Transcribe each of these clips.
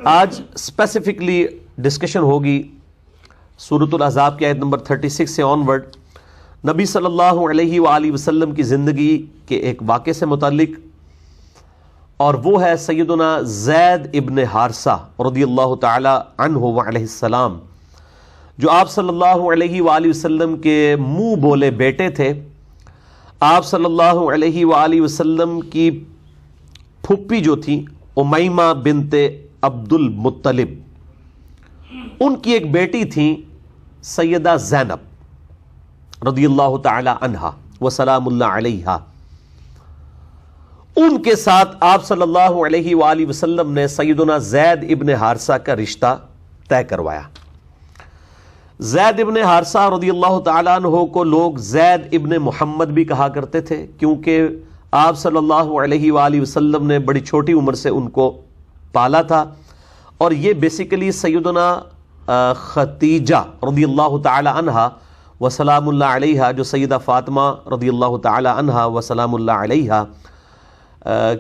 آج specifically discussion ہوگی سورۃ الاحزاب کی آیت نمبر 36 سے آنورڈ نبی صلی اللہ علیہ وآلہ وسلم کی زندگی کے ایک واقعے سے متعلق، اور وہ ہے سیدنا زید ابن حارثہ رضی اللہ تعالی عنہ وعلیہ السلام، جو آپ صلی اللہ علیہ وآلہ وسلم کے منہ بولے بیٹے تھے۔ آپ صلی اللہ علیہ وآلہ وسلم کی پھپھی جو تھی امیمہ بنت عبد المطلب، ان کی ایک بیٹی تھی سیدہ زینب رضی اللہ تعالی عنہا وسلام اللہ علیہا۔ ان کے ساتھ آپ صلی اللہ علیہ وآلہ وسلم نے سیدنا زید ابن حارثہ کا رشتہ طے کروایا۔ زید ابن حارثہ رضی اللہ تعالیٰ عنہ کو لوگ زید ابن محمد بھی کہا کرتے تھے، کیونکہ آپ صلی اللہ علیہ وآلہ وسلم نے بڑی چھوٹی عمر سے ان کو پالا تھا، اور یہ بیسیکلی سیدنا خدیجہ رضی اللہ تعالی عنہا وسلام اللہ علیہا، جو سیدہ فاطمہ رضی اللہ تعالی عنہا وسلام اللہ علیہا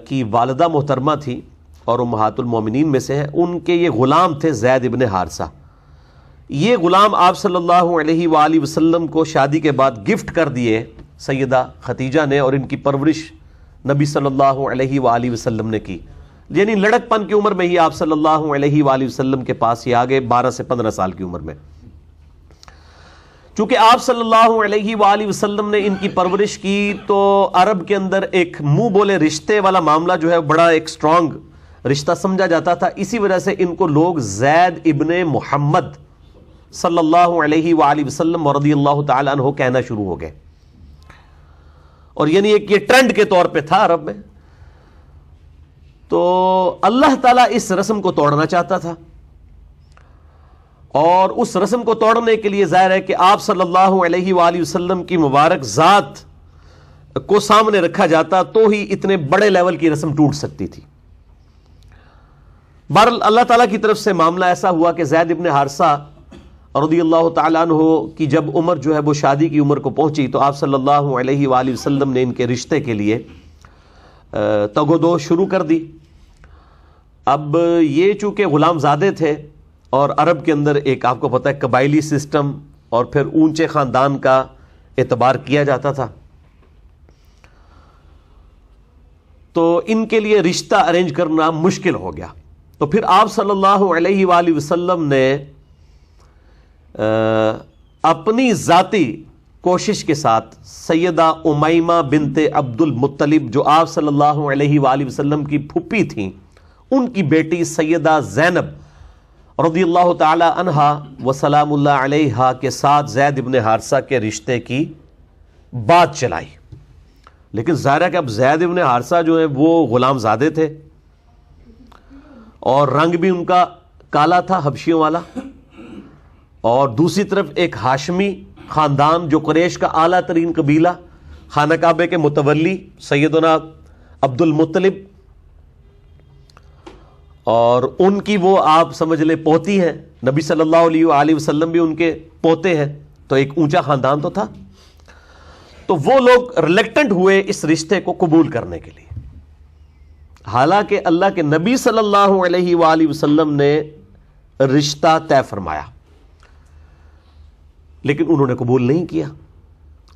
کی والدہ محترمہ تھی اور امہات المومنین میں سے ہیں، ان کے یہ غلام تھے زید ابن حارثہ۔ یہ غلام آپ صلی اللہ علیہ وآلہ وسلم کو شادی کے بعد گفٹ کر دیے سیدہ خدیجہ نے، اور ان کی پرورش نبی صلی اللہ علیہ وآلہ وسلم نے کی، یعنی لڑک پن کی عمر میں ہی آپ صلی اللہ علیہ وآلہ وسلم کے پاس ہی آگے 12 سے 15 سال کی عمر میں۔ چونکہ آپ صلی اللہ علیہ وآلہ وسلم نے ان کی پرورش کی، تو عرب کے اندر ایک منہ بولے رشتے والا معاملہ جو ہے بڑا ایک سٹرونگ رشتہ سمجھا جاتا تھا، اسی وجہ سے ان کو لوگ زید ابن محمد صلی اللہ علیہ وآلہ وسلم رضی اللہ تعالی عنہ کہنا شروع ہو گئے، اور یعنی ایک یہ ٹرینڈ کے طور پہ تھا عرب میں۔ تو اللہ تعالیٰ اس رسم کو توڑنا چاہتا تھا، اور اس رسم کو توڑنے کے لیے ظاہر ہے کہ آپ صلی اللہ علیہ وآلہ وسلم کی مبارک ذات کو سامنے رکھا جاتا تو ہی اتنے بڑے لیول کی رسم ٹوٹ سکتی تھی۔ بہرحال اللہ تعالیٰ کی طرف سے معاملہ ایسا ہوا کہ زید ابن حارثہ رضی اللہ تعالیٰ عنہ کی جب عمر جو ہے وہ شادی کی عمر کو پہنچی، تو آپ صلی اللہ علیہ وآلہ وسلم نے ان کے رشتے کے لیے تگ و دو شروع کر دی۔ اب یہ چونکہ غلام زادے تھے، اور عرب کے اندر ایک آپ کو پتہ ہے قبائلی سسٹم اور پھر اونچے خاندان کا اعتبار کیا جاتا تھا، تو ان کے لیے رشتہ ارینج کرنا مشکل ہو گیا۔ تو پھر آپ صلی اللہ علیہ وآلہ وسلم نے اپنی ذاتی کوشش کے ساتھ سیدہ امیمہ بنت عبد المطلب، جو آپ صلی اللہ علیہ وآلہ وسلم کی پھپھی تھیں، ان کی بیٹی سیدہ زینب رضی اللہ تعالی عنہا وسلام اللہ علیہا کے ساتھ زید ابن حارثہ کے رشتے کی بات چلائی۔ لیکن ظاہر ہے کہ اب زید ابن حارثہ جو ہے وہ غلام زادے تھے، اور رنگ بھی ان کا کالا تھا حبشیوں والا، اور دوسری طرف ایک ہاشمی خاندان جو قریش کا اعلیٰ ترین قبیلہ، خانہ کعبے کے متولی سیدنا عبد المطلب، اور ان کی وہ آپ سمجھ لیں پوتی ہیں، نبی صلی اللہ علیہ وآلہ وسلم بھی ان کے پوتے ہیں، تو ایک اونچا خاندان تو تھا۔ تو وہ لوگ ریلیکٹنٹ ہوئے اس رشتے کو قبول کرنے کے لیے، حالانکہ اللہ کے نبی صلی اللہ علیہ وآلہ وسلم نے رشتہ طے فرمایا، لیکن انہوں نے قبول نہیں کیا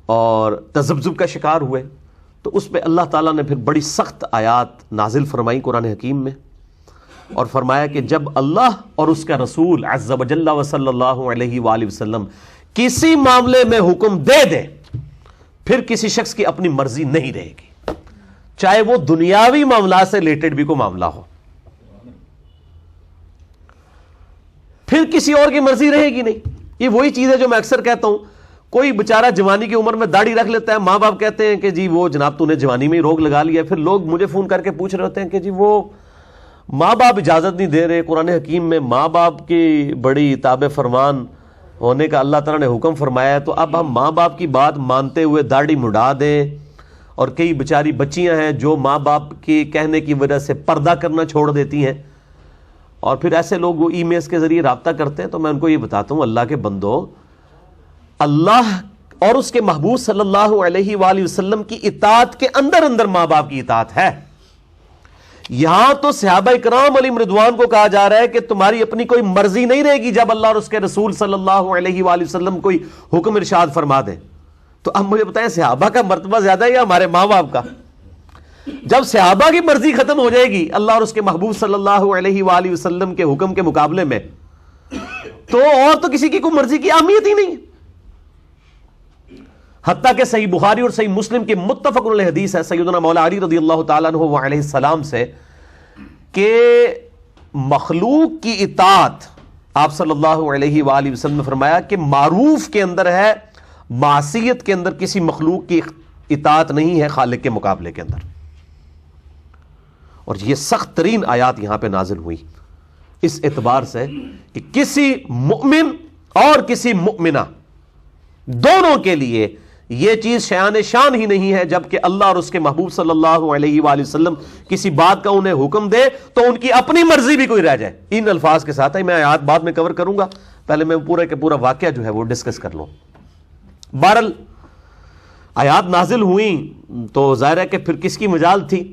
اور تذبذب کا شکار ہوئے۔ تو اس پہ اللہ تعالیٰ نے پھر بڑی سخت آیات نازل فرمائی قرآن حکیم میں، اور فرمایا کہ جب اللہ اور اس کا رسول عز و جل و صلی اللہ علیہ وآلہ وسلم کسی معاملے میں حکم دے دیں، پھر کسی شخص کی اپنی مرضی نہیں رہے گی، چاہے وہ دنیاوی معاملات سے ریلیٹڈ بھی کوئی معاملہ ہو، پھر کسی اور کی مرضی رہے گی نہیں۔ یہ وہی چیز ہے جو میں اکثر کہتا ہوں، کوئی بیچارہ جوانی کی عمر میں داڑھی رکھ لیتا ہے، ماں باپ کہتے ہیں کہ جی وہ جناب تو نے جوانی میں ہی روگ لگا لیا، پھر لوگ مجھے فون کر کے پوچھ رہے ہوتے ہیں کہ جی وہ ماں باپ اجازت نہیں دے رہے، قرآن حکیم میں ماں باپ کی بڑی تابع فرمان ہونے کا اللہ تعالیٰ نے حکم فرمایا ہے، تو اب ہم ماں باپ کی بات مانتے ہوئے داڑھی مڈا دیں؟ اور کئی بیچاری بچیاں ہیں جو ماں باپ کے کہنے کی وجہ سے پردہ کرنا چھوڑ دیتی ہیں، اور پھر ایسے لوگ وہ ای میلز کے ذریعے رابطہ کرتے ہیں۔ تو میں ان کو یہ بتاتا ہوں، اللہ کے بندو، اللہ اور اس کے محبوب صلی اللہ علیہ وآلہ وسلم کی اطاعت کے اندر اندر ماں باپ کی اطاعت ہے، یہاں تو صحابہ کرام علیہم رضوان کو کہا جا رہا ہے کہ تمہاری اپنی کوئی مرضی نہیں رہے گی جب اللہ اور اس کے رسول صلی اللہ علیہ وآلہ وسلم کوئی حکم ارشاد فرما دیں. تو اب مجھے بتائیں صحابہ کا مرتبہ زیادہ ہے یا ہمارے ماں باپ کا؟ جب صحابہ کی مرضی ختم ہو جائے گی اللہ اور اس کے محبوب صلی اللہ علیہ وآلہ وسلم کے حکم کے مقابلے میں، تو اور تو کسی کی کوئی مرضی کی اہمیت ہی نہیں. حتیٰ کہ صحیح بخاری اور صحیح مسلم کی متفق علیہ حدیث ہے سیدنا مولا علی رضی اللہ تعالیٰ عنہ علیہ السلام سے کہ مخلوق کی اطاعت، آپ صلی اللہ علیہ وآلہ وسلم نے فرمایا کہ معروف کے اندر ہے، معصیت کے اندر کسی مخلوق کی اطاعت نہیں ہے خالق کے مقابلے کے اندر. اور یہ سخت ترین آیات یہاں پہ نازل ہوئی اس اعتبار سے کہ کسی مؤمن اور کسی مؤمنہ دونوں کے لیے یہ چیز شیان شان ہی نہیں ہے جبکہ اللہ اور اس کے محبوب صلی اللہ علیہ وآلہ وسلم کسی بات کا انہیں حکم دے تو ان کی اپنی مرضی بھی کوئی رہ جائے. ان الفاظ کے ساتھ ہی میں آیات بعد میں کور کروں گا، پہلے میں پورا کے پورا واقعہ جو ہے وہ ڈسکس کر لوں. بہرحال آیات نازل ہوئیں تو ظاہر ہے کہ پھر کس کی مجال تھی،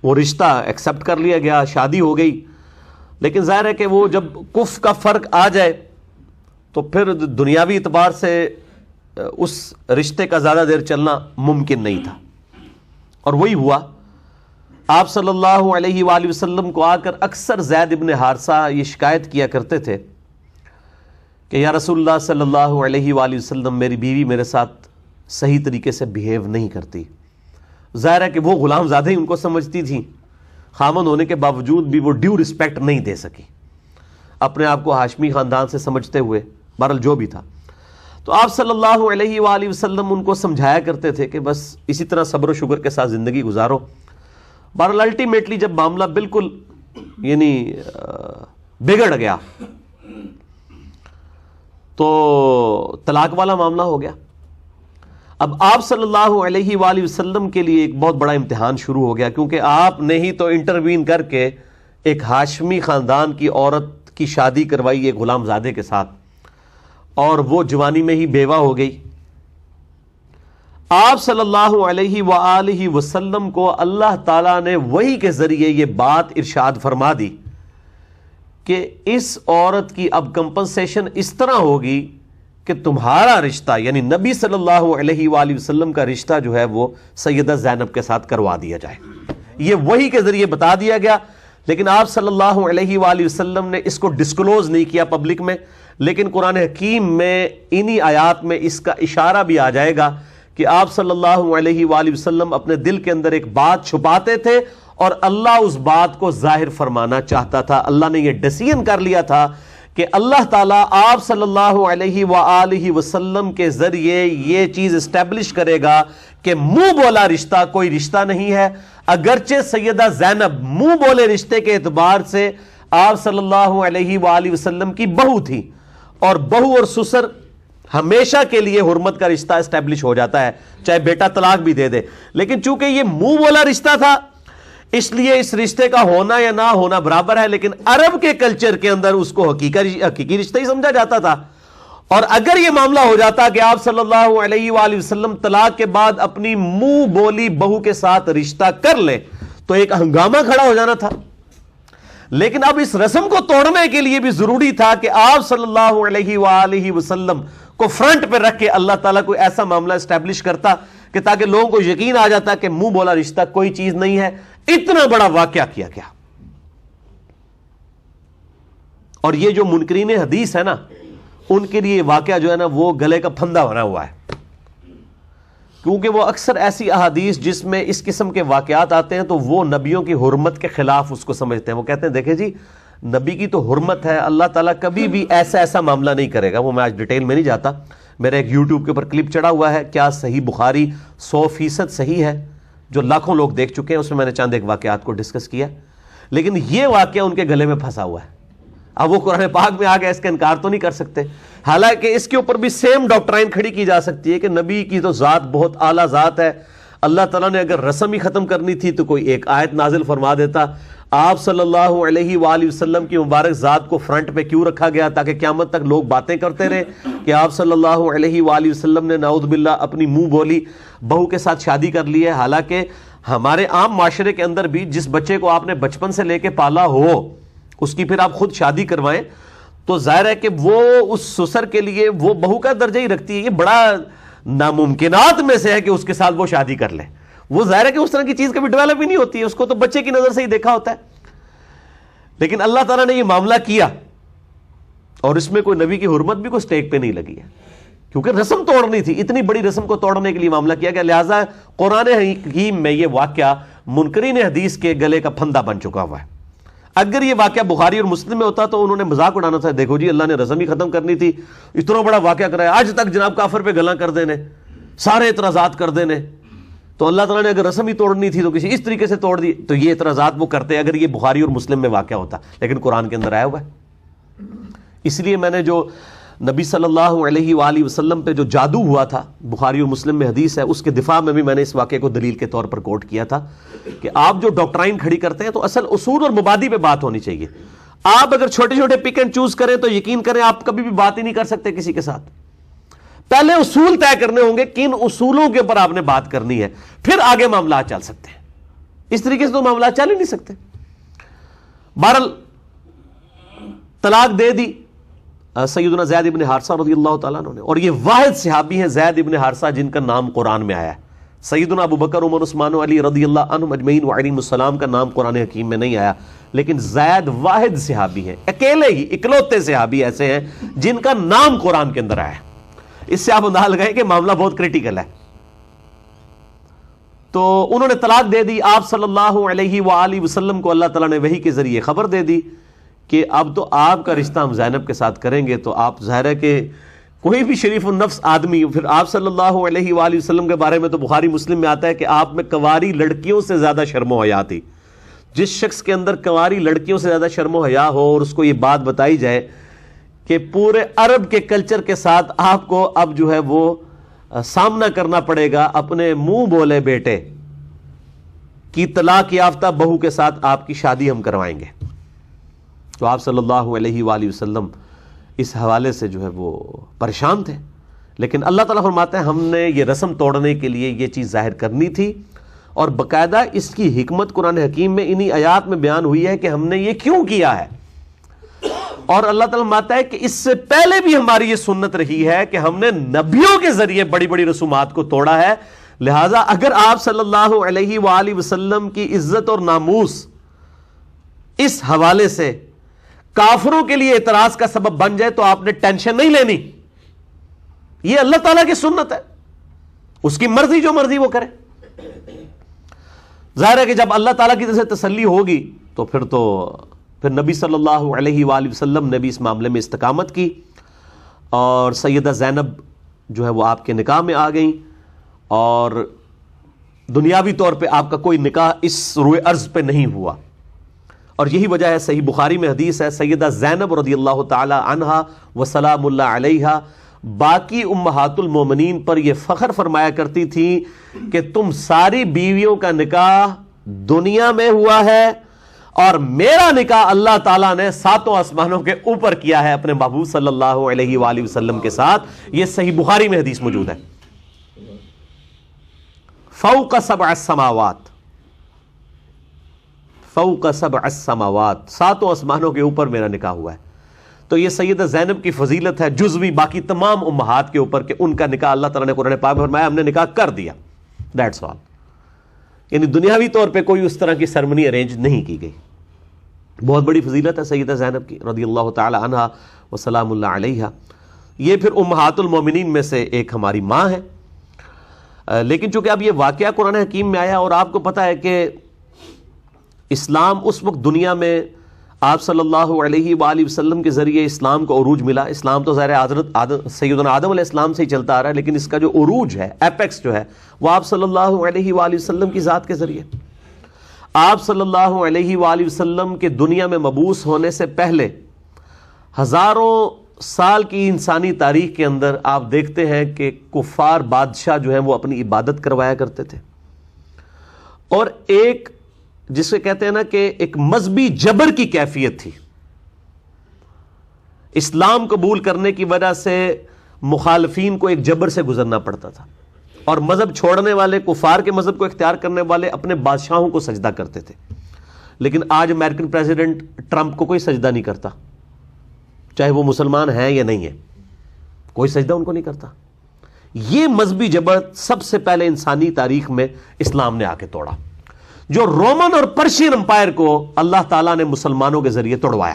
وہ رشتہ ایکسیپٹ کر لیا گیا، شادی ہو گئی. لیکن ظاہر ہے کہ وہ جب کف کا فرق آ جائے تو پھر دنیاوی اعتبار سے اس رشتے کا زیادہ دیر چلنا ممکن نہیں تھا. اور وہی ہوا. آپ صلی اللہ علیہ وآلہ وسلم کو آ کر اکثر زید ابن حارثہ یہ شکایت کیا کرتے تھے کہ یا رسول اللہ صلی اللہ علیہ وآلہ وسلم میری بیوی میرے ساتھ صحیح طریقے سے بیہیو نہیں کرتی. ظاہر ہے کہ وہ غلام زادہ ہی ان کو سمجھتی تھیں، خامند ہونے کے باوجود بھی وہ ڈیو رسپیکٹ نہیں دے سکی اپنے آپ کو ہاشمی خاندان سے سمجھتے ہوئے. بہرحال جو بھی تھا، تو آپ صلی اللہ علیہ وآلہ وسلم ان کو سمجھایا کرتے تھے کہ بس اسی طرح صبر و شکر کے ساتھ زندگی گزارو. بہرحال الٹیمیٹلی جب معاملہ بالکل یعنی بگڑ گیا تو طلاق والا معاملہ ہو گیا. اب آپ صلی اللہ علیہ وآلہ وسلم کے لیے ایک بہت بڑا امتحان شروع ہو گیا، کیونکہ آپ نے ہی تو انٹروین کر کے ایک ہاشمی خاندان کی عورت کی شادی کروائی ایک غلام زادے کے ساتھ، اور وہ جوانی میں ہی بیوہ ہو گئی. آپ صلی اللہ علیہ وآلہ وسلم کو اللہ تعالیٰ نے وحی کے ذریعے یہ بات ارشاد فرما دی کہ اس عورت کی اب کمپنسیشن اس طرح ہوگی کہ تمہارا رشتہ یعنی نبی صلی اللہ علیہ وآلہ وسلم کا رشتہ جو ہے وہ سیدہ زینب کے ساتھ کروا دیا جائے. یہ وحی کے ذریعے بتا دیا گیا، لیکن آپ صلی اللہ علیہ وآلہ وسلم نے اس کو ڈسکلوز نہیں کیا پبلک میں. لیکن قرآن حکیم میں انہی آیات میں اس کا اشارہ بھی آ جائے گا کہ آپ صلی اللہ علیہ وآلہ وسلم اپنے دل کے اندر ایک بات چھپاتے تھے اور اللہ اس بات کو ظاہر فرمانا چاہتا تھا. اللہ نے یہ ڈیسیژن کر لیا تھا کہ اللہ تعالیٰ آپ صلی اللہ علیہ وآلہ وسلم کے ذریعے یہ چیز اسٹیبلش کرے گا کہ منہ بولا رشتہ کوئی رشتہ نہیں ہے. اگرچہ سیدہ زینب منہ بولے رشتے کے اعتبار سے آپ صلی اللہ علیہ وآلہ وسلم کی بہو تھی، اور بہو اور سسر ہمیشہ کے لیے حرمت کا رشتہ اسٹیبلش ہو جاتا ہے چاہے بیٹا طلاق بھی دے دے. لیکن چونکہ یہ منہ بولا رشتہ تھا اس لیے اس رشتے کا ہونا یا نہ ہونا برابر ہے، لیکن عرب کے کلچر کے اندر اس کو حقیقی رشتہ ہی سمجھا جاتا تھا. اور اگر یہ معاملہ ہو جاتا کہ آپ صلی اللہ علیہ وآلہ وسلم طلاق کے بعد اپنی منہ بولی بہو کے ساتھ رشتہ کر لے تو ایک ہنگامہ کھڑا ہو جانا تھا. لیکن اب اس رسم کو توڑنے کے لیے بھی ضروری تھا کہ آپ صلی اللہ علیہ وآلہ وسلم کو فرنٹ پہ رکھ کے اللہ تعالیٰ کوئی ایسا معاملہ اسٹیبلش کرتا کہ تاکہ لوگوں کو یقین آ جاتا کہ منہ بولا رشتہ کوئی چیز نہیں ہے. اتنا بڑا واقعہ کیا گیا. اور یہ جو منکرین حدیث ہے نا، ان کے لیے واقعہ جو ہے نا وہ گلے کا پھندا بنا ہوا ہے، کیونکہ وہ اکثر ایسی احادیث جس میں اس قسم کے واقعات آتے ہیں تو وہ نبیوں کی حرمت کے خلاف اس کو سمجھتے ہیں. وہ کہتے ہیں دیکھیں جی نبی کی تو حرمت ہے، اللہ تعالیٰ کبھی بھی ایسا معاملہ نہیں کرے گا. وہ میں آج ڈیٹیل میں نہیں جاتا، میرا ایک یوٹیوب کے اوپر کلپ چڑھا ہوا ہے کیا صحیح بخاری 100% صحیح ہے جو لاکھوں لوگ دیکھ چکے ہیں، اس میں میں نے چند ایک واقعات کو ڈسکس کیا. لیکن یہ واقعہ ان کے گلے میں پھنسا ہوا ہے. اب وہ قرآن پاک میں آ گیا، اس کا انکار تو نہیں کر سکتے. حالانکہ اس کے اوپر بھی سیم ڈاکٹرائن کھڑی کی جا سکتی ہے کہ نبی کی تو ذات بہت اعلیٰ ذات ہے. اللہ تعالیٰ نے اگر رسم ہی ختم کرنی تھی تو کوئی ایک آیت نازل فرما دیتا. آپ صلی اللہ علیہ وآلہ وسلم کی مبارک ذات کو فرنٹ پہ کیوں رکھا گیا؟ تاکہ قیامت تک لوگ باتیں کرتے رہے کہ آپ صلی اللہ علیہ وآلہ وسلم نے نعوذ باللہ اپنی منہ بولی بہو کے ساتھ شادی کر لی ہے. حالانکہ ہمارے عام معاشرے کے اندر بھی جس بچے کو آپ نے بچپن سے لے کے پالا ہو، اس کی پھر آپ خود شادی کروائیں تو ظاہر ہے کہ وہ اس سسر کے لیے وہ بہو کا درجہ ہی رکھتی ہے. یہ بڑا ناممکنات میں سے ہے کہ اس کے ساتھ وہ شادی کر لے. وہ ظاہر ہے کہ اس طرح کی چیز کبھی ڈیولپ ہی نہیں ہوتی ہے، اس کو تو بچے کی نظر سے ہی دیکھا ہوتا ہے. لیکن اللہ تعالیٰ نے یہ معاملہ کیا اور اس میں کوئی نبی کی حرمت بھی کوئی سٹیک پہ نہیں لگی ہے، کیونکہ رسم توڑنی تھی. اتنی بڑی رسم کو توڑنے کے لیے معاملہ کیا گیا. لہٰذا قرآن حکیم میں یہ واقعہ منکرین حدیث کے گلے کا پھندا بن چکا ہوا ہے. اگر یہ واقعہ بخاری اور مسلم میں ہوتا تو انہوں نے مذاق اڑانا تھا، دیکھو جی اللہ نے رسم ہی ختم کرنی تھی، اتنا بڑا واقعہ کرایا، آج تک جناب کافر پہ گلاں کر دینے، سارے اعتراضات کر دینے. تو اللہ تعالیٰ نے اگر رسم ہی توڑنی تھی تو کسی اس طریقے سے توڑ دی. تو یہ اعتراضات وہ کرتے اگر یہ بخاری اور مسلم میں واقعہ ہوتا، لیکن قرآن کے اندر آیا ہوا ہے. اس لیے میں نے جو نبی صلی اللہ علیہ وآلہ وسلم پہ جو جادو ہوا تھا، بخاری اور مسلم میں حدیث ہے، اس کے دفاع میں بھی میں نے اس واقعے کو دلیل کے طور پر کوٹ کیا تھا کہ آپ جو ڈاکٹرائن کھڑی کرتے ہیں تو اصل اصول اور مبادی پہ بات ہونی چاہیے. آپ اگر چھوٹے چھوٹے پک اینڈ چوز کریں تو یقین کریں آپ کبھی بھی بات ہی نہیں کر سکتے کسی کے ساتھ. پہلے اصول طے کرنے ہوں گے، کن اصولوں کے اوپر آپ نے بات کرنی ہے، پھر آگے معاملات چل سکتے ہیں. اس طریقے سے تو معاملات چل ہی نہیں سکتے. بہرحال طلاق دے دی سیدنا زید ابن حارثہ رضی اللہ تعالیٰ عنہ نے، اور یہ واحد صحابی ہیں زید ابن حارثہ جن کا نام قرآن میں آیا ہے. سیدنا ابو بکر، عمر، عثمان و علی رضی اللہ عنہم اجمعین وعلیہم السلام کا نام قرآن حکیم میں نہیں آیا، لیکن زید واحد صحابی ہیں، اکیلے ہی اکلوتے صحابی ایسے ہیں جن کا نام قرآن کے اندر آیا ہے. اس سے آپ اندازہ لگائیں کہ معاملہ بہت کریٹیکل ہے. تو انہوں نے طلاق دے دی. آپ صلی اللہ علیہ وآلہ وسلم کو اللہ تعالیٰ نے وحی کے ذریعے خبر دے دی کہ اب تو آپ کا رشتہ ہم زینب کے ساتھ کریں گے. تو آپ ظاہر ہے کہ کوئی بھی شریف النفس آدمی، پھر آپ صلی اللہ علیہ وآلہ وسلم کے بارے میں تو بخاری مسلم میں آتا ہے کہ آپ میں کنواری لڑکیوں سے زیادہ شرم و حیا تھی. جس شخص کے اندر کنواری لڑکیوں سے زیادہ شرم و حیا ہو اور اس کو یہ بات بتائی جائے کہ پورے عرب کے کلچر کے ساتھ آپ کو اب جو ہے وہ سامنا کرنا پڑے گا اپنے منہ بولے بیٹے کی طلاق یافتہ بہو کے ساتھ آپ کی شادی ہم کروائیں گے، تو آپ صلی اللہ علیہ وآلہ وسلم اس حوالے سے جو ہے وہ پریشان تھے. لیکن اللہ تعالیٰ فرماتے ہیں ہم نے یہ رسم توڑنے کے لیے یہ چیز ظاہر کرنی تھی، اور باقاعدہ اس کی حکمت قرآن حکیم میں انہی آیات میں بیان ہوئی ہے کہ ہم نے یہ کیوں کیا ہے. اور اللہ تعالیٰ فرماتا ہے کہ اس سے پہلے بھی ہماری یہ سنت رہی ہے کہ ہم نے نبیوں کے ذریعے بڑی بڑی رسومات کو توڑا ہے. لہٰذا اگر آپ صلی اللہ علیہ وآلہ وسلم کی عزت اور ناموس اس حوالے سے کافروں کے لیے اعتراض کا سبب بن جائے تو آپ نے ٹینشن نہیں لینی. یہ اللہ تعالیٰ کی سنت ہے، اس کی مرضی، جو مرضی وہ کرے. ظاہر ہے کہ جب اللہ تعالیٰ کی طرف سے تسلی ہوگی تو پھر نبی صلی اللہ علیہ وآلہ وسلم نے بھی اس معاملے میں استقامت کی، اور سیدہ زینب جو ہے وہ آپ کے نکاح میں آ گئیں، اور دنیاوی طور پہ آپ کا کوئی نکاح اس روئے ارض پہ نہیں ہوا. اور یہی وجہ ہے، صحیح بخاری میں حدیث ہے، سیدہ زینب رضی اللہ تعالی عنہا وسلام اللہ علیہا باقی امہات المومنین پر یہ فخر فرمایا کرتی تھی کہ تم ساری بیویوں کا نکاح دنیا میں ہوا ہے، اور میرا نکاح اللہ تعالیٰ نے 7 آسمانوں کے اوپر کیا ہے اپنے محبوب صلی اللہ علیہ وآلہ وسلم کے ساتھ. یہ صحیح بخاری میں حدیث موجود ہے. فوق 7 السماوات، فوق 7 السماوات، 7 آسمانوں کے اوپر میرا نکاح ہوا ہے. تو یہ سیدہ زینب کی فضیلت ہے جزوی باقی تمام امہات کے اوپر کہ ان کا نکاح اللہ تعالیٰ نے قرآن پاک میں فرمایا ہم نے نکاح کر دیا. That's all. یعنی دنیاوی طور پہ کوئی اس طرح کی سرمنی ارینج نہیں کی گئی. بہت بڑی فضیلت ہے سیدہ زینب کی رضی اللہ تعالی عنہا وسلام اللہ علیہا. یہ پھر امہات المومنین میں سے ایک ہماری ماں ہے. لیکن چونکہ اب یہ واقعہ قرآن حکیم میں آیا، اور آپ کو پتہ ہے کہ اسلام اس وقت دنیا میں آپ صلی اللہ علیہ وآلہ وسلم کے ذریعے اسلام کو عروج ملا. اسلام تو ظاہر حضرت سیدنا آدم علیہ السلام سے ہی چلتا آ رہا ہے، لیکن اس کا جو عروج ہے، ایپیکس جو ہے، وہ آپ صلی اللہ علیہ وآلہ وسلم کی ذات کے ذریعے. آپ صلی اللہ علیہ وآلہ وسلم کے دنیا میں مبعوث ہونے سے پہلے ہزاروں سال کی انسانی تاریخ کے اندر آپ دیکھتے ہیں کہ کفار بادشاہ جو ہیں وہ اپنی عبادت کروایا کرتے تھے، اور ایک جسے کہتے ہیں نا کہ ایک مذہبی جبر کی کیفیت تھی. اسلام قبول کرنے کی وجہ سے مخالفین کو ایک جبر سے گزرنا پڑتا تھا. اور مذہب چھوڑنے والے، کفار کے مذہب کو اختیار کرنے والے اپنے بادشاہوں کو سجدہ کرتے تھے. لیکن آج امریکن پریزیڈنٹ ٹرمپ کو کوئی سجدہ نہیں کرتا، چاہے وہ مسلمان ہیں یا نہیں ہے، کوئی سجدہ ان کو نہیں کرتا. یہ مذہبی جبر سب سے پہلے انسانی تاریخ میں اسلام نے آ کے توڑا، جو رومن اور پرشین امپائر کو اللہ تعالیٰ نے مسلمانوں کے ذریعے توڑوایا.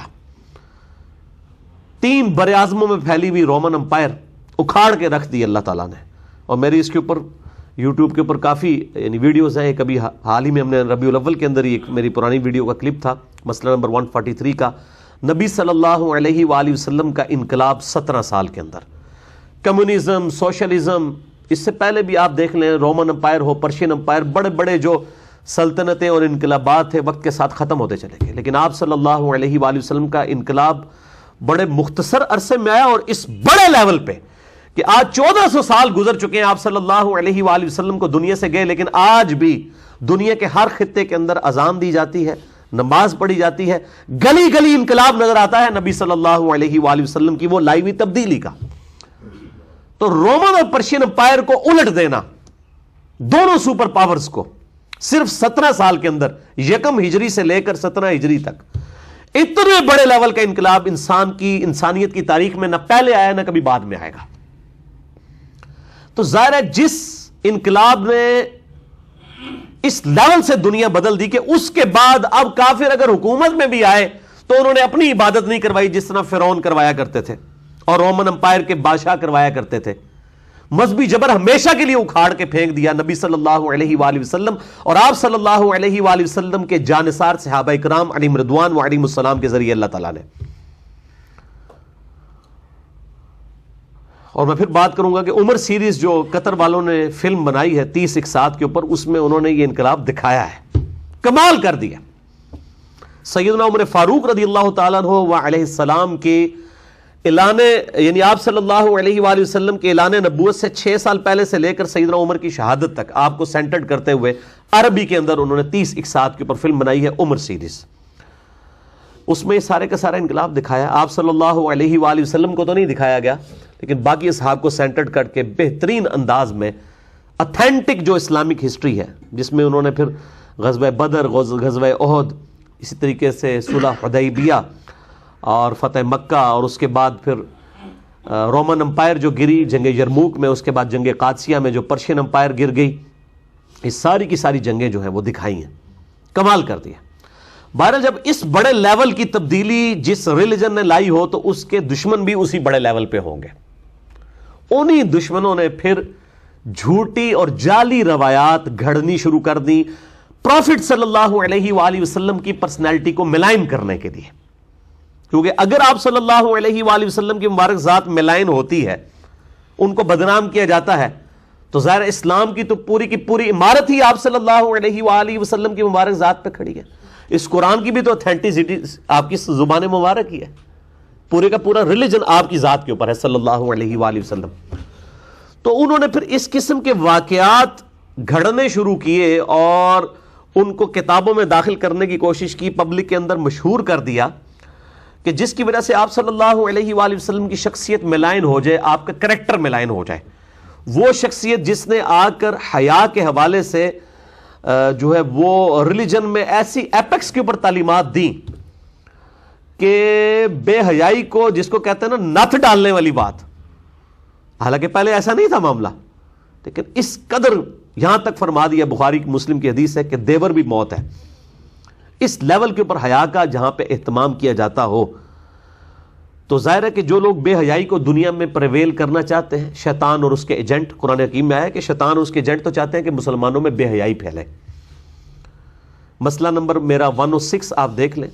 3 براعظموں میں پھیلی ہوئی رومن امپائر اکھاڑ کے رکھ دی اللہ تعالیٰ نے. اور میری اس کے اوپر یوٹیوب کے اوپر کافی یعنی ویڈیوز ہیں. کبھی حال ہی میں ہم نے ربیع الاول کے اندر ہی ایک میری پرانی ویڈیو کا کلپ تھا، مسئلہ نمبر 143 کا، نبی صلی اللہ علیہ وآلہ وسلم کا انقلاب 17 سال کے اندر. کمیونزم، سوشلزم، اس سے پہلے بھی آپ دیکھ لیں، رومن امپائر ہو، پرشین امپائر، بڑے بڑے جو سلطنتیں اور انقلابات تھے وقت کے ساتھ ختم ہوتے چلے گئے. لیکن آپ صلی اللہ علیہ وآلہ وسلم کا انقلاب بڑے مختصر عرصے میں آیا، اور اس بڑے لیول پہ کہ آج 1400 سال گزر چکے ہیں آپ صلی اللہ علیہ وآلہ وسلم کو دنیا سے گئے، لیکن آج بھی دنیا کے ہر خطے کے اندر اذان دی جاتی ہے، نماز پڑھی جاتی ہے، گلی گلی انقلاب نظر آتا ہے نبی صلی اللہ علیہ وآلہ وسلم کی وہ لائی ہوئی تبدیلی کا. تو رومن اور پرشین امپائر کو الٹ دینا، دونوں سپر پاورز کو، صرف 17 سال کے اندر، 1 ہجری سے لے کر 17 ہجری تک، اتنے بڑے لیول کا انقلاب انسانیت کی تاریخ میں نہ پہلے آیا نہ کبھی بعد میں آئے گا. تو ظاہر ہے جس انقلاب نے اس لیول سے دنیا بدل دی کہ اس کے بعد اب کافر اگر حکومت میں بھی آئے تو انہوں نے اپنی عبادت نہیں کروائی جس طرح فرعون کروایا کرتے تھے اور رومن امپائر کے بادشاہ کروایا کرتے تھے. مذہبی جبر ہمیشہ کے لیے اکھاڑ کے پھینک دیا نبی صلی اللہ علیہ وآلہ وسلم اور آپ صلی اللہ علیہ وآلہ وسلم کے جانثار صحابہ کرام علیہم رضوان و علیہم السلام کے ذریعے اللہ تعالیٰ نے. اور میں پھر بات کروں گا کہ عمر سیریز جو قطر والوں نے فلم بنائی ہے 30 اقساط کے اوپر، اس میں انہوں نے یہ انقلاب دکھایا ہے، کمال کر دیا. سیدنا عمر فاروق رضی اللہ تعالیٰ عنہ و علیہ السلام کے اعلان، یعنی آپ صلی اللہ علیہ وآلہ وسلم کے اعلان نبوت سے 6 سال پہلے سے لے کر سیدنا عمر کی شہادت تک آپ کو سینٹرڈ کرتے ہوئے عربی کے اندر انہوں نے 30 اقساط کے اوپر فلم بنائی ہے عمر سیریز. اس میں سارے کا سارا انقلاب دکھایا. آپ صلی اللہ علیہ وآلہ وسلم کو تو نہیں دکھایا گیا، لیکن باقی اصحاب کو سینٹرڈ کر کے بہترین انداز میں اتھینٹک جو اسلامک ہسٹری ہے، جس میں انہوں نے پھر غزوہ بدر، غزوہ احد، اسی طریقے سے صلح حدیبیہ اور فتح مکہ، اور اس کے بعد پھر رومن امپائر جو گری جنگ یرموک میں، اس کے بعد جنگ قادسیہ میں جو پرشین امپائر گر گئی، یہ ساری کی ساری جنگیں جو ہیں وہ دکھائی ہیں، کمال کر دیا. بہرحال جب اس بڑے لیول کی تبدیلی جس ریلیجن نے لائی ہو تو اس کے دشمن بھی اسی بڑے لیول پہ ہوں گے. انہی دشمنوں نے پھر جھوٹی اور جعلی روایات گھڑنی شروع کر دی پروفٹ صلی اللہ علیہ وآلہ وسلم کی پرسنالٹی کو ملائن کرنے کے لیے. کیونکہ اگر آپ صلی اللہ علیہ وآلہ وسلم کی مبارک ذات ملائن ہوتی ہے، ان کو بدنام کیا جاتا ہے، تو ظاہر اسلام کی تو پوری کی پوری عمارت ہی آپ صلی اللہ علیہ وآلہ وسلم کی مبارک ذات پہ کھڑی ہے. اس قرآن کی بھی تو اتھینٹسٹی آپ کی زبان مبارک ہی ہے، پورے کا پورا ریلیجن آپ کی ذات کے اوپر ہے صلی اللہ علیہ وآلہ وسلم. تو انہوں نے پھر اس قسم کے واقعات گھڑنے شروع کیے اور ان کو کتابوں میں داخل کرنے کی کوشش کی، پبلک کے اندر مشہور کر دیا، کہ جس کی وجہ سے آپ صلی اللہ علیہ وآلہ وسلم کی شخصیت ملائن ہو جائے، آپ کا کریکٹر ملائن ہو جائے. وہ شخصیت جس نے آ کر حیا کے حوالے سے جو ہے وہ ریلیجن میں ایسی ایپیکس کے اوپر تعلیمات دیں کہ بے حیائی کو، جس کو کہتے ہیں نا نتھ ڈالنے والی بات، حالانکہ پہلے ایسا نہیں تھا معاملہ، لیکن اس قدر یہاں تک فرما دیا، بخاری مسلم کی حدیث ہے کہ دیور بھی موت ہے. اس لیول کے اوپر حیا کا جہاں پہ اہتمام کیا جاتا ہو، تو ظاہر ہے کہ جو لوگ بے حیائی کو دنیا میں پریویل کرنا چاہتے ہیں، شیطان اور اس کے ایجنٹ، قرآن حکیم میں آیا کہ شیطان اور اس کے ایجنٹ تو چاہتے ہیں کہ مسلمانوں میں بے حیائی پھیلے. مسئلہ نمبر میرا 106 آپ دیکھ لیں،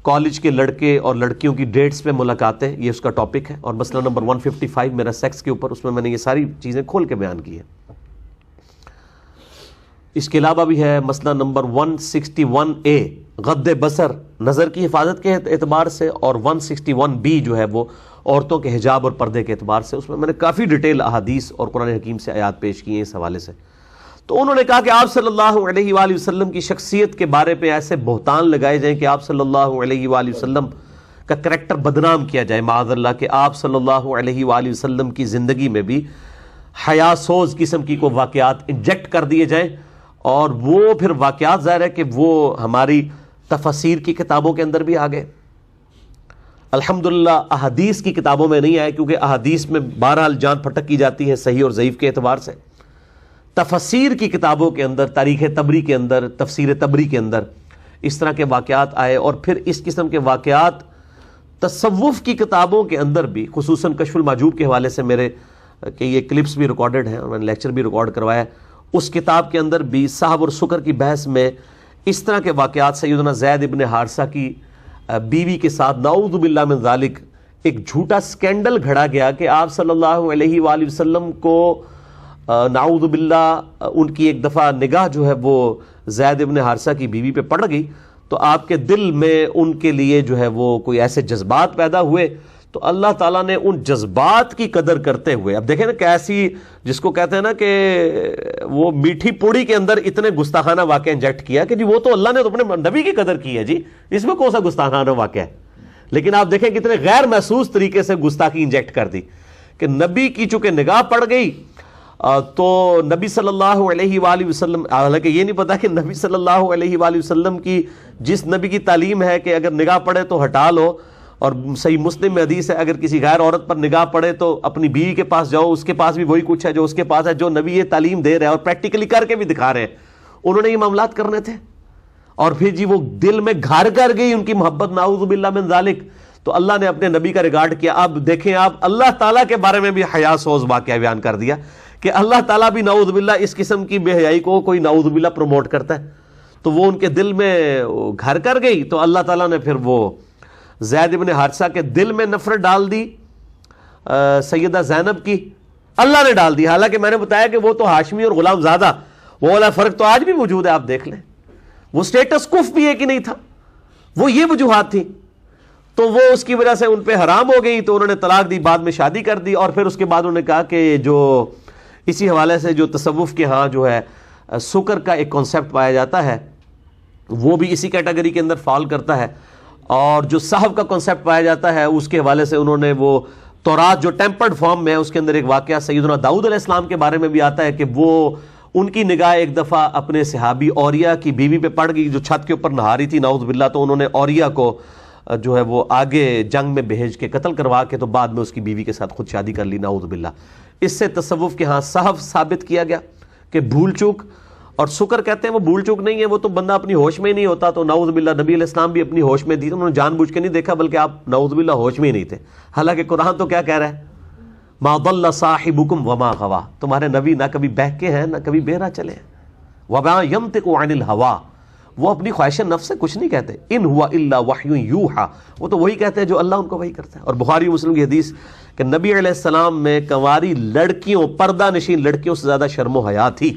کالج کے لڑکے اور لڑکیوں کی ڈیٹس پہ ملاقاتیں، یہ اس کا ٹاپک ہے. اور مسئلہ نمبر 155 میرا سیکس کے اوپر، اس میں نے یہ ساری چیزیں کھول کے بیان کی ہیں. اس کے علاوہ بھی ہے مسئلہ نمبر 161A غض بصر، نظر کی حفاظت کے اعتبار سے، اور 161B جو ہے وہ عورتوں کے حجاب اور پردے کے اعتبار سے. اس میں نے کافی ڈیٹیل احادیث اور قرآن حکیم سے آیات پیش کی ہیں اس حوالے سے. تو انہوں نے کہا کہ آپ صلی اللہ علیہ وآلہ وسلم کی شخصیت کے بارے پہ ایسے بہتان لگائے جائیں کہ آپ صلی اللہ علیہ وآلہ وسلم کا کریکٹر بدنام کیا جائے، معاذ اللہ، کہ آپ صلی اللہ علیہ وآلہ وسلم کی زندگی میں بھی حیا سوز قسم کی کوئی واقعات انجیکٹ کر دیے جائیں، اور وہ پھر واقعات ظاہر ہے کہ وہ ہماری تفسیر کی کتابوں کے اندر بھی آ گئے. الحمدللہ احادیث کی کتابوں میں نہیں آئے، کیونکہ احادیث میں بہرحال جان پھٹک کی جاتی ہے صحیح اور ضعیف کے اعتبار سے. تفسیر کی کتابوں کے اندر، تاریخ تبری کے اندر، تفسیر تبری کے اندر اس طرح کے واقعات آئے. اور پھر اس قسم کے واقعات تصوف کی کتابوں کے اندر بھی، خصوصاً کشف المحجوب کے حوالے سے میرے کہ یہ کلپس بھی ریکارڈڈ ہیں اور میں نے لیکچر بھی ریکارڈ کروایا ہے، اس کتاب کے اندر بھی صحب اور سکر کی بحث میں اس طرح کے واقعات سیدنا زید ابن حارثہ کی بیوی کے ساتھ نعوذ باللہ من ذالک ایک جھوٹا سکینڈل گھڑا گیا کہ آپ صلی اللہ علیہ وآلہ وسلم کو نعوذ باللہ ان کی ایک دفعہ نگاہ جو ہے وہ زید ابن حارثہ کی بیوی پہ پڑ گئی، تو آپ کے دل میں ان کے لیے جو ہے وہ کوئی ایسے جذبات پیدا ہوئے، تو اللہ تعالیٰ نے ان جذبات کی قدر کرتے ہوئے، اب دیکھیں نا کیسی، جس کو کہتے ہیں نا کہ وہ میٹھی پوڑی کے اندر اتنے گستاخانہ واقعہ انجیکٹ کیا کہ جی وہ تو اللہ نے تو اپنے نبی کی قدر کی ہے، جی اس میں کون سا گستاخانہ واقعہ ہے. لیکن آپ دیکھیں کتنے غیر محسوس طریقے سے گستاخی انجیکٹ کر دی کہ نبی کی چونکہ نگاہ پڑ گئی تو نبی صلی اللہ علیہ وآلہ وسلم، حالانکہ یہ نہیں پتا کہ نبی صلی اللہ علیہ وآلہ وسلم کی جس نبی کی تعلیم ہے کہ اگر نگاہ پڑے تو ہٹا لو، اور صحیح مسلم میں حدیث ہے اگر کسی غیر عورت پر نگاہ پڑے تو اپنی بیوی کے پاس جاؤ، اس کے پاس بھی وہی کچھ ہے جو اس کے پاس ہے. جو نبی یہ تعلیم دے رہے ہیں اور پریکٹیکلی کر کے بھی دکھا رہے ہیں، انہوں نے یہ معاملات کرنے تھے. اور پھر جی وہ دل میں گھر کر گئی ان کی محبت، نعوذ باللہ من ذالک، تو اللہ نے اپنے نبی کا ریگارڈ کیا. اب دیکھیں آپ، اللہ تعالیٰ کے بارے میں بھی حیا سوز واقعہ بیان کر دیا کہ اللہ تعالیٰ بھی نعوذ باللہ اس قسم کی بے حیائی کو کوئی نعوذ باللہ پروموٹ کرتا ہے. تو وہ ان کے دل میں گھر کر گئی، تو اللہ تعالیٰ نے پھر وہ زید ابن حارثہ کے دل میں نفرت ڈال دی سیدہ زینب کی، اللہ نے ڈال دی. حالانکہ میں نے بتایا کہ وہ تو ہاشمی اور غلام زادہ، وہ والا فرق تو آج بھی موجود ہے، آپ دیکھ لیں. وہ سٹیٹس کف بھی ایک ہی نہیں تھا، وہ یہ وجوہات تھی، تو وہ اس کی وجہ سے ان پہ حرام ہو گئی، تو انہوں نے طلاق دی، بعد میں شادی کر دی. اور پھر اس کے بعد انہوں نے کہا کہ جو اسی حوالے سے جو تصوف کے ہاں جو ہے سکر کا ایک کانسیپٹ پایا جاتا ہے، وہ بھی اسی کیٹیگری کے اندر فال کرتا ہے. اور جو صحب کا کنسیپٹ پایا جاتا ہے اس کے حوالے سے انہوں نے وہ تورات جو ٹیمپرڈ فارم میں ہے، اس کے اندر ایک واقعہ سیدنا داؤد علیہ السلام کے بارے میں بھی آتا ہے کہ وہ ان کی نگاہ ایک دفعہ اپنے صحابی اوریہ کی بیوی پہ پڑ گئی جو چھت کے اوپر نہا رہی تھی نعوذ باللہ. تو انہوں نے اوریہ کو جو ہے وہ آگے جنگ میں بھیج کے قتل کروا کے تو بعد میں اس کی بیوی کے ساتھ خود شادی کر لی نعوذ باللہ. اس سے تصوف کے ہاں صحب ثابت کیا گیا کہ بھول چوک، اور سکر کہتے ہیں وہ بھول چوک نہیں ہے، وہ تو بندہ اپنی ہوش میں ہی نہیں ہوتا. تو نعوذ باللہ نبی علیہ السلام بھی اپنی ہوش میں تھی، انہوں نے جان بوجھ کے نہیں دیکھا، بلکہ آپ نعوذ باللہ ہوش میں ہی نہیں تھے. حالانکہ قرآن تو کیا کہہ رہا ہے، ما ضل صاحبکم وما غوا، تمہارے نبی نہ کبھی بہکے ہیں نہ کبھی بہرا چلے ہیں. وما ينطق عن الهوى، وہ اپنی خواہش نفس سے کچھ نہیں کہتے. ان ہوا الا وحی یوحى، وہ تو وہی کہتے ہیں جو اللہ ان کو وہی کرتا ہے. اور بخاری مسلم کی حدیث کہ نبی علیہ السلام میں کنواری لڑکیوں، پردہ نشین لڑکیوں سے زیادہ شرم و حیا تھی.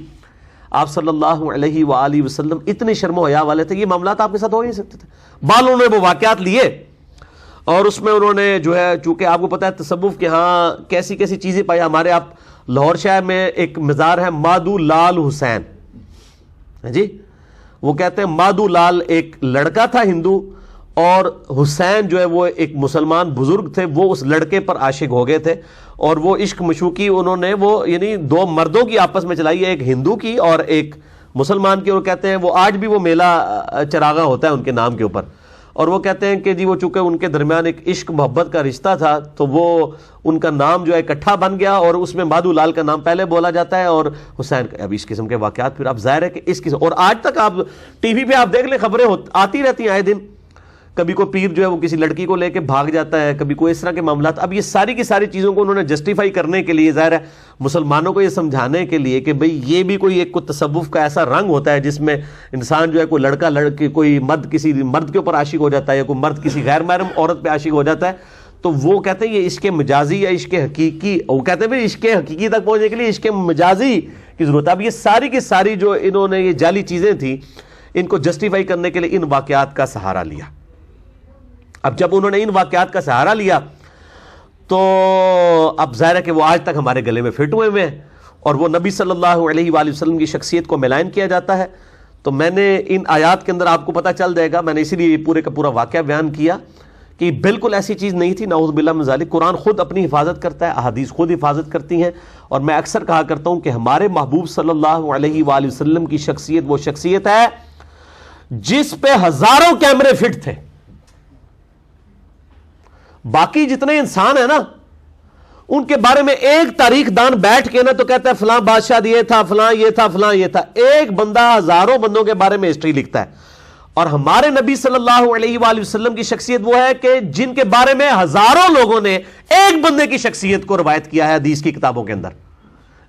آپ صلی اللہ علیہ وآلہ وسلم اتنے شرم و حیا والے تھے، یہ معاملات آپ کے ساتھ ہو ہی نہیں سکتے تھے. بالوں نے وہ واقعات لیے اور اس میں انہوں نے جو ہے، چونکہ آپ کو پتا ہے تصوف کے ہاں کیسی کیسی چیزیں پائی. ہمارے آپ لاہور شہر میں ایک مزار ہے مادو لال حسین، جی وہ کہتے ہیں مادو لال ایک لڑکا تھا ہندو، اور حسین جو ہے وہ ایک مسلمان بزرگ تھے، وہ اس لڑکے پر عاشق ہو گئے تھے. اور وہ عشق مشوقی انہوں نے وہ یعنی دو مردوں کی آپس میں چلائی ہے، ایک ہندو کی اور ایک مسلمان کی. اور کہتے ہیں وہ آج بھی وہ میلہ چراغاں ہوتا ہے ان کے نام کے اوپر. اور وہ کہتے ہیں کہ جی وہ چونکہ ان کے درمیان ایک عشق محبت کا رشتہ تھا تو وہ ان کا نام جو ہے اکٹھا بن گیا، اور اس میں مادو لال کا نام پہلے بولا جاتا ہے اور حسین کا. اب اس قسم کے واقعات پھر اب ظاہر ہے کہ اس قسم، اور آج تک آپ ٹی وی پہ آپ دیکھ لیں خبریں آتی رہتی ہیں آئے دن. کبھی کوئی پیر جو ہے وہ کسی لڑکی کو لے کے بھاگ جاتا ہے، کبھی کوئی اس طرح کے معاملات. اب یہ ساری کی ساری چیزوں کو انہوں نے جسٹیفائی کرنے کے لیے، ظاہر ہے مسلمانوں کو یہ سمجھانے کے لیے کہ بھئی یہ بھی کوئی ایک تصوف کا ایسا رنگ ہوتا ہے جس میں انسان جو ہے کوئی لڑکا لڑکی، کوئی مرد کسی مرد کے اوپر عاشق ہو جاتا ہے یا کوئی مرد کسی غیر محرم عورت پہ عاشق ہو جاتا ہے. تو وہ کہتے ہیں یہ عشق مجازی یا عشق حقیقی، وہ کہتے ہیں بھئی عشق حقیقی تک پہنچنے کے لیے عشق مجازی کی ضرورت ہے. اب یہ ساری کی ساری جو انہوں نے یہ جعلی چیزیں تھیں، ان کو جسٹیفائی کرنے کے لیے ان واقعات کا سہارا لیا. اب جب انہوں نے ان واقعات کا سہارا لیا تو اب ظاہر ہے کہ وہ آج تک ہمارے گلے میں فٹ ہوئے ہوئے ہیں، اور وہ نبی صلی اللہ علیہ وآلہ وسلم کی شخصیت کو ملائن کیا جاتا ہے. تو میں نے ان آیات کے اندر آپ کو پتہ چل جائے گا، میں نے اسی لیے پورے کا پورا واقعہ بیان کیا کہ بالکل ایسی چیز نہیں تھی، نعوذ باللہ من ذالک۔ قرآن خود اپنی حفاظت کرتا ہے، احادیث خود حفاظت کرتی ہیں، اور میں اکثر کہا کرتا ہوں کہ ہمارے محبوب صلی اللہ علیہ وآلہ وسلم کی شخصیت وہ شخصیت ہے جس پہ ہزاروں کیمرے فٹ تھے۔ باقی جتنے انسان ہیں نا، ان کے بارے میں ایک تاریخ دان بیٹھ کے نا تو کہتا ہے فلاں بادشاہ یہ تھا، فلاں یہ تھا، فلاں یہ تھا۔ ایک بندہ ہزاروں بندوں کے بارے میں ہسٹری لکھتا ہے، اور ہمارے نبی صلی اللہ علیہ وآلہ وسلم کی شخصیت وہ ہے کہ جن کے بارے میں ہزاروں لوگوں نے ایک بندے کی شخصیت کو روایت کیا ہے حدیث کی کتابوں کے اندر۔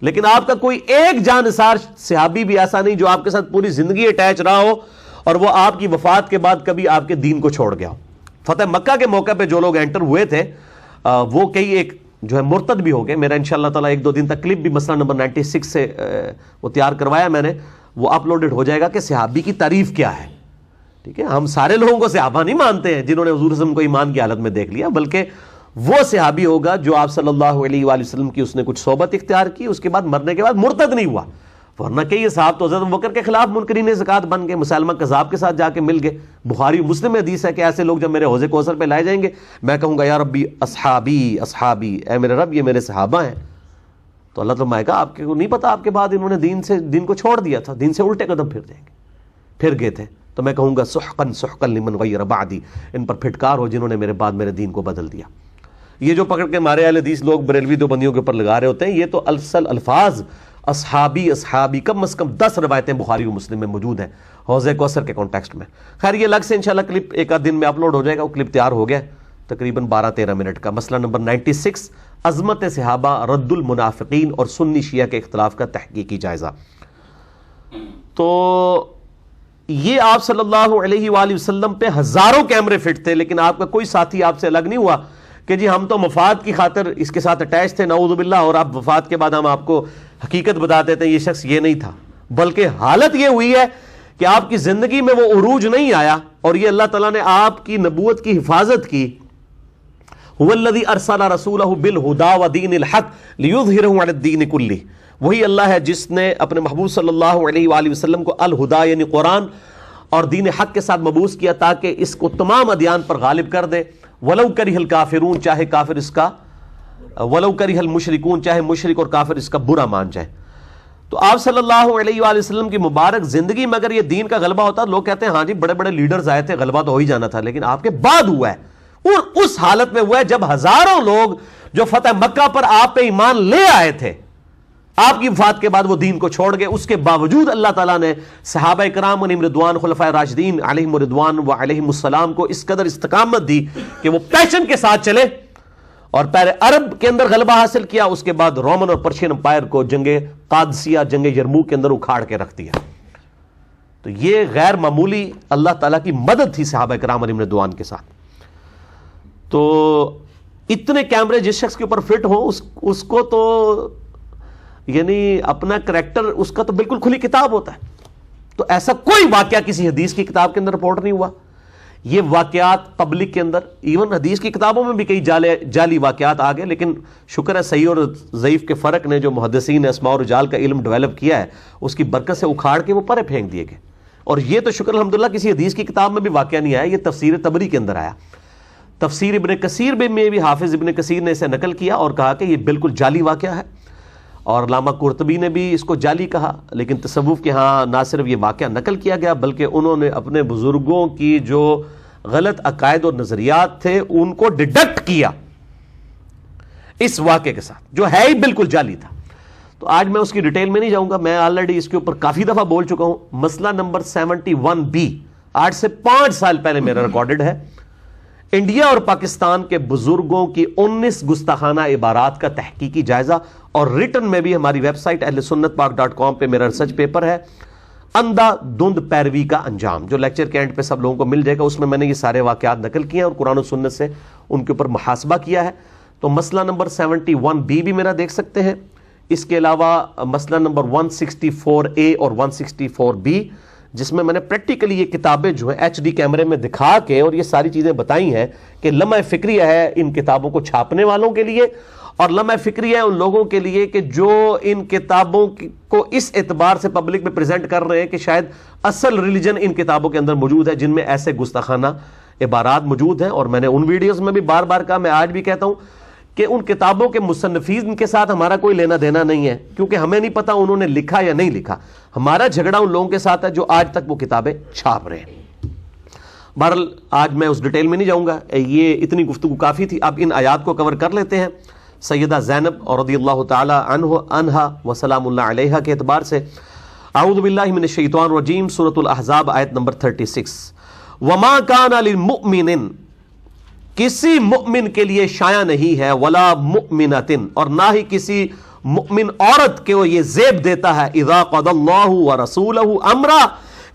لیکن آپ کا کوئی ایک جانثار صحابی بھی ایسا نہیں جو آپ کے ساتھ پوری زندگی اٹیچ رہا ہو اور وہ آپ کی وفات کے بعد کبھی آپ کے دین کو چھوڑ گیا ہو۔ فتح مکہ کے موقع پہ جو لوگ انٹر ہوئے تھے وہ کئی ایک جو ہے مرتد بھی ہو گئے۔ میرا انشاءاللہ تعالیٰ 1-2 دن تک کلپ بھی مسئلہ نمبر 96 سے وہ تیار کروایا میں نے، وہ اپلوڈڈ ہو جائے گا کہ صحابی کی تعریف کیا ہے۔ ٹھیک ہے، ہم سارے لوگوں کو صحابہ نہیں مانتے ہیں جنہوں نے حضور صلی اللہ علیہ وسلم کو ایمان کی حالت میں دیکھ لیا، بلکہ وہ صحابی ہوگا جو آپ صلی اللہ علیہ وآلہ وسلم کی اس نے کچھ صحبت اختیار کی، اس کے بعد مرنے کے بعد مرتد نہیں ہوا۔ ورنہ کئی صحابہ تو حضرت ابوبکر کے خلاف منکرین زکوٰۃ بن گئے، مسلمہ کذاب کے ساتھ جا کے مل گئے۔ بخاری و مسلم میں حدیث ہے کہ ایسے لوگ جب میرے حوض کوثر پہ لائے جائیں گے، میں کہوں گا یا ربی اصحابی اصحابی، اے میرے رب یہ میرے صحابہ ہیں، تو اللہ تعالیٰ کہا آپ کو نہیں پتا آپ کے بعد انہوں نے دین کو چھوڑ دیا تھا، دین سے الٹے قدم پھر جائیں گے، پھر گئے تھے۔ تو میں کہوں گا سحقا سحقا لمن غیر بعدی، ان پر پھٹکار ہو جنہوں نے میرے بعد میرے دین کو بدل دیا۔ یہ جو پکڑ کے ہمارے اہل حدیث لوگ بریلوی دیوبندیوں کے اوپر لگا رہے ہوتے ہیں، یہ تو اصل الفاظ اصحابی اصحابی کم از کم 10 روایتیں بخاری و مسلم میں موجود ہیں حوض کوثر کے کانٹیکسٹ میں۔ خیر یہ الگ سے انشاءاللہ کلپ ایک آدھ دن میں اپلوڈ ہو جائے گا، وہ کلپ تیار ہو گیا تقریباً 12-13 منٹ کا، مسئلہ نمبر 96 عظمت صحابہ، رد المنافقین اور سنی شیعہ کے اختلاف کا تحقیقی جائزہ۔ تو یہ آپ صلی اللہ علیہ وآلہ وسلم پہ ہزاروں کیمرے فٹ تھے، لیکن آپ کا کوئی ساتھی آپ سے الگ نہیں ہوا کہ جی ہم تو مفاد کی خاطر اس کے ساتھ اٹیچ تھے نعوذ باللہ، اور آپ وفات کے بعد ہم آپ کو حقیقت بتاتے تھے یہ شخص یہ نہیں تھا، بلکہ حالت یہ ہوئی ہے کہ آپ کی زندگی میں وہ عروج نہیں آیا، اور یہ اللہ تعالیٰ نے آپ کی نبوت کی حفاظت کی۔ هو الذی ارسل رسولہ بالہدی ودین الحق لیظہرہ علی الدین کلہ، وہی اللہ ہے جس نے اپنے محبوب صلی اللہ علیہ وآلہ وسلم کو الہدا یعنی قرآن اور دین حق کے ساتھ مبعوث کیا تاکہ اس کو تمام ادیان پر غالب کر دے۔ ولو کرہ الکافرون، چاہے کافر اس کا، ولو کرہ المشرکون، چاہے مشرک اور کافر اس کا برا مان جائے۔ تو آپ صلی اللہ علیہ وآلہ وسلم کی مبارک زندگی میں اگر یہ دین کا غلبہ ہوتا، لوگ کہتے ہیں ہاں جی بڑے بڑے لیڈرز آئے تھے، غلبہ تو ہو ہی جانا تھا، لیکن آپ کے بعد ہوا ہے، اور اس حالت میں ہوا ہے جب ہزاروں لوگ جو فتح مکہ پر آپ پہ ایمان لے آئے تھے، آپ کی وفات کے بعد وہ دین کو چھوڑ گئے، اس کے باوجود اللہ تعالیٰ نے صحابہ کرام علیہم رضوان، خلفائے راشدین علیہم رضوان و علیہم السلام کو اس قدر استقامت دی کہ وہ پیشن کے ساتھ چلے، اور پہلے عرب کے اندر غلبہ حاصل کیا، اس کے بعد رومن اور پرشین امپائر کو جنگ قادسیہ، جنگ یرموک کے اندر اکھاڑ کے رکھ دیا۔ تو یہ غیر معمولی اللہ تعالیٰ کی مدد تھی صحابہ کرام علیہم رضوان کے ساتھ۔ تو اتنے کیمرے جس شخص کے اوپر فٹ ہوں اس کو تو یعنی اپنا کریکٹر اس کا تو بالکل کھلی کتاب ہوتا ہے۔ تو ایسا کوئی واقعہ کسی حدیث کی کتاب کے اندر رپورٹ نہیں ہوا۔ یہ واقعات پبلک کے اندر، ایون حدیث کی کتابوں میں بھی کئی جعلی واقعات آ گئے، لیکن شکر ہے صحیح اور ضعیف کے فرق نے جو محدثین اسماء و رجال کا علم ڈیولپ کیا ہے اس کی برکت سے اکھاڑ کے وہ پرے پھینک دیے گئے۔ اور یہ تو شکر الحمدللہ کسی حدیث کی کتاب میں بھی واقعہ نہیں آیا، یہ تفسیر طبری کے اندر آیا۔ تفسیر ابن کثیر میں بھی حافظ ابن کثیر نے اسے نقل کیا اور کہا کہ یہ بالکل جعلی واقعہ ہے، اور علامہ قرطبی نے بھی اس کو جعلی کہا، لیکن تصوف کے ہاں نہ صرف یہ واقعہ نقل کیا گیا بلکہ انہوں نے اپنے بزرگوں کی جو غلط عقائد اور نظریات تھے ان کو ڈیڈکٹ کیا اس واقعے کے ساتھ، جو ہے ہی بالکل جعلی تھا۔ تو آج میں اس کی ڈیٹیل میں نہیں جاؤں گا، میں آلریڈی اس کے اوپر کافی دفعہ بول چکا ہوں۔ مسئلہ نمبر 71B آج سے 5 سال پہلے میرا ریکارڈڈ ہے، انڈیا اور پاکستان کے بزرگوں کی 19 گستاخانہ عبارات کا تحقیقی جائزہ، اور ریٹن میں بھی ہماری ویب سائٹ اہلسنتپاک.com پہ میرا ریسرچ پیپر ہے، اندھا دھند پیروی کا انجام، جو لیکچر کے اینڈ پہ سب لوگوں کو مل جائے گا۔ اس میں نے یہ سارے واقعات نقل کیے ہیں اور قرآن و سنت سے ان کے اوپر محاسبہ کیا ہے۔ تو مسئلہ نمبر 71B بھی میرا دیکھ سکتے ہیں۔ اس کے علاوہ مسئلہ نمبر 164A اور 164B، جس میں نے پریکٹیکلی یہ کتابیں جو ہیں HD کیمرے میں دکھا کے اور یہ ساری چیزیں بتائی ہیں کہ لمحہ فکریہ ہے ان کتابوں کو چھاپنے والوں کے لیے، اور لمحہ فکریہ ہے ان لوگوں کے لیے کہ جو ان کتابوں کو اس اعتبار سے پبلک میں پریزنٹ کر رہے ہیں کہ شاید اصل ریلیجن ان کتابوں کے اندر موجود ہے، جن میں ایسے گستاخانہ عبارات موجود ہیں، اور میں نے ان ویڈیوز میں بھی بار بار کہا، میں آج بھی کہتا ہوں کہ ان کتابوں کے مصنفین کے ساتھ ہمارا کوئی لینا دینا نہیں ہے، کیونکہ ہمیں نہیں پتا انہوں نے لکھا یا نہیں لکھا، ہمارا جھگڑا ان لوگوں کے ساتھ ہے جو آج تک وہ کتابیں چھاپ رہے ہیں۔ بہرحال آج میں اس ڈیٹیل میں نہیں جاؤں گا، یہ اتنی گفتگو کافی تھی۔ اب ان آیات کو کور کر لیتے ہیں۔ سیدہ زینب اور رضی اللہ تعالی عنہا و سلام اللہ علیہا کے اعتبار سے، اعوذ باللہ من الشیطان الرجیم، سورۃ الاحزاب آیت نمبر 36، وما کان للمؤمن، کسی مؤمن کے لیے شایع نہیں ہے، ولا مؤمنۃ، اور نہ ہی کسی مؤمن عورت کے وہ یہ زیب دیتا ہے، اذا قضى اللہ ورسولہ امرا،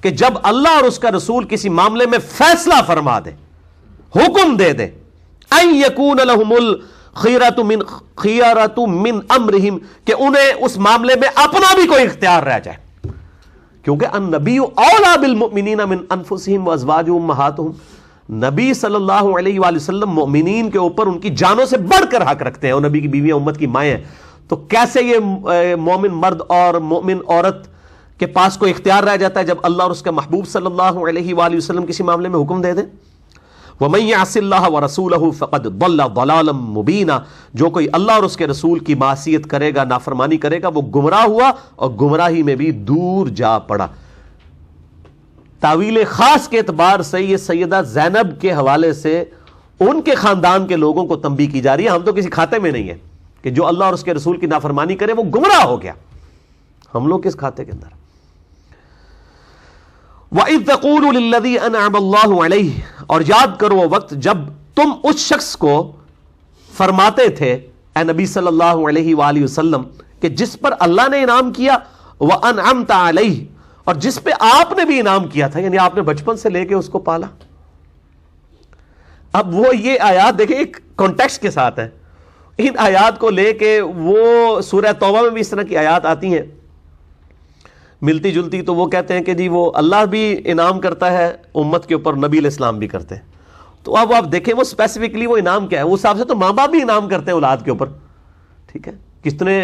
کہ جب اللہ اور اس کا رسول کسی معاملے میں فیصلہ فرما دے، حکم دے دے، ان یکون لہم الخیرۃ من امرہم، کہ انہیں اس معاملے میں اپنا بھی کوئی اختیار رہ جائے، کیونکہ النبی اولیٰ بالمؤمنین من انفسہم وازواجہ امہاتہم، نبی صلی اللہ علیہ وآلہ وسلم مومنین کے اوپر ان کی جانوں سے بڑھ کر حق رکھتے ہیں، اور نبی کی بیویاں امت کی مائیں ہیں، تو کیسے یہ مومن مرد اور مومن عورت کے پاس کوئی اختیار رہ جاتا ہے جب اللہ اور اس کے محبوب صلی اللہ علیہ وآلہ وسلم کسی معاملے میں حکم دے دیں؟ وَمَن يَعْصِ اللَّهَ وَرَسُولَهُ فَقَدْ ضَلَّ ضَلَالًا مُبِينًا، جو کوئی اللہ اور اس کے رسول کی معصیت کرے گا، نافرمانی کرے گا، وہ گمراہ ہوا اور گمراہی میں بھی دور جا پڑا۔ تعویل خاص کے اعتبار سے یہ سیدہ زینب کے حوالے سے ان کے خاندان کے لوگوں کو تنبیہ کی جا رہی ہے، ہم تو کسی کھاتے میں نہیں ہے کہ جو اللہ اور اس کے رسول کی نافرمانی کرے وہ گمراہ ہو گیا، ہم لوگ کس کھاتے کے اندر؟ وَإِذْ تَقُولُ لِلَّذِي أَنْعَمَ اللَّهُ عَلَيْهِ، اور یاد کرو وہ وقت جب تم اس شخص کو فرماتے تھے اے نبی صلی اللہ علیہ وآلہ وسلم کہ جس پر اللہ نے انعام کیا، وَأَنْعَمْتَ عَلَيْهِ، اور جس پہ آپ نے بھی انعام کیا تھا، یعنی آپ نے بچپن سے لے کے اس کو پالا۔ اب وہ یہ آیات دیکھیں ایک کانٹیکسٹ کے ساتھ ہے، ان آیات کو لے کے وہ سورہ توبہ میں بھی اس طرح کی آیات آتی ہیں ملتی جلتی، تو وہ کہتے ہیں کہ جی وہ اللہ بھی انعام کرتا ہے امت کے اوپر، نبی علیہ السلام بھی کرتے ہیں۔ تو اب آپ دیکھیں وہ اسپیسیفکلی وہ انعام کیا ہے، اس حساب سے تو ماں باپ بھی انعام کرتے ہیں اولاد کے اوپر، ٹھیک ہے، کتنے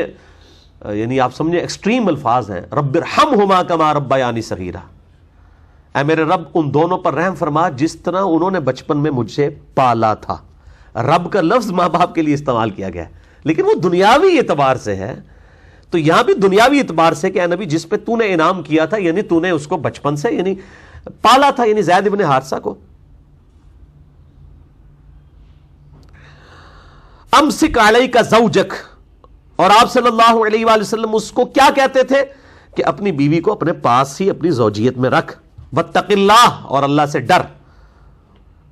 یعنی آپ سمجھیں ایکسٹریم الفاظ ہیں، رب ارحمہما کما ربیانی صغیرا، اے میرے رب ان دونوں پر رحم فرما جس طرح انہوں نے بچپن میں مجھ سے پالا تھا۔ رب کا لفظ ماں باپ کے لیے استعمال کیا گیا ہے، لیکن وہ دنیاوی اعتبار سے ہے، تو یہاں بھی دنیاوی اعتبار سے کہ اے نبی جس پہ تو نے انعام کیا تھا، یعنی تو نے اس کو بچپن سے یعنی پالا تھا، یعنی زید ابن حارثہ کو۔ امسک علیک زوجک، اور آپ صلی اللہ علیہ وآلہ وسلم اس کو کیا کہتے تھے کہ اپنی بیوی کو اپنے پاس ہی اپنی زوجیت میں رکھ، واتق اللہ، اور اللہ سے ڈر،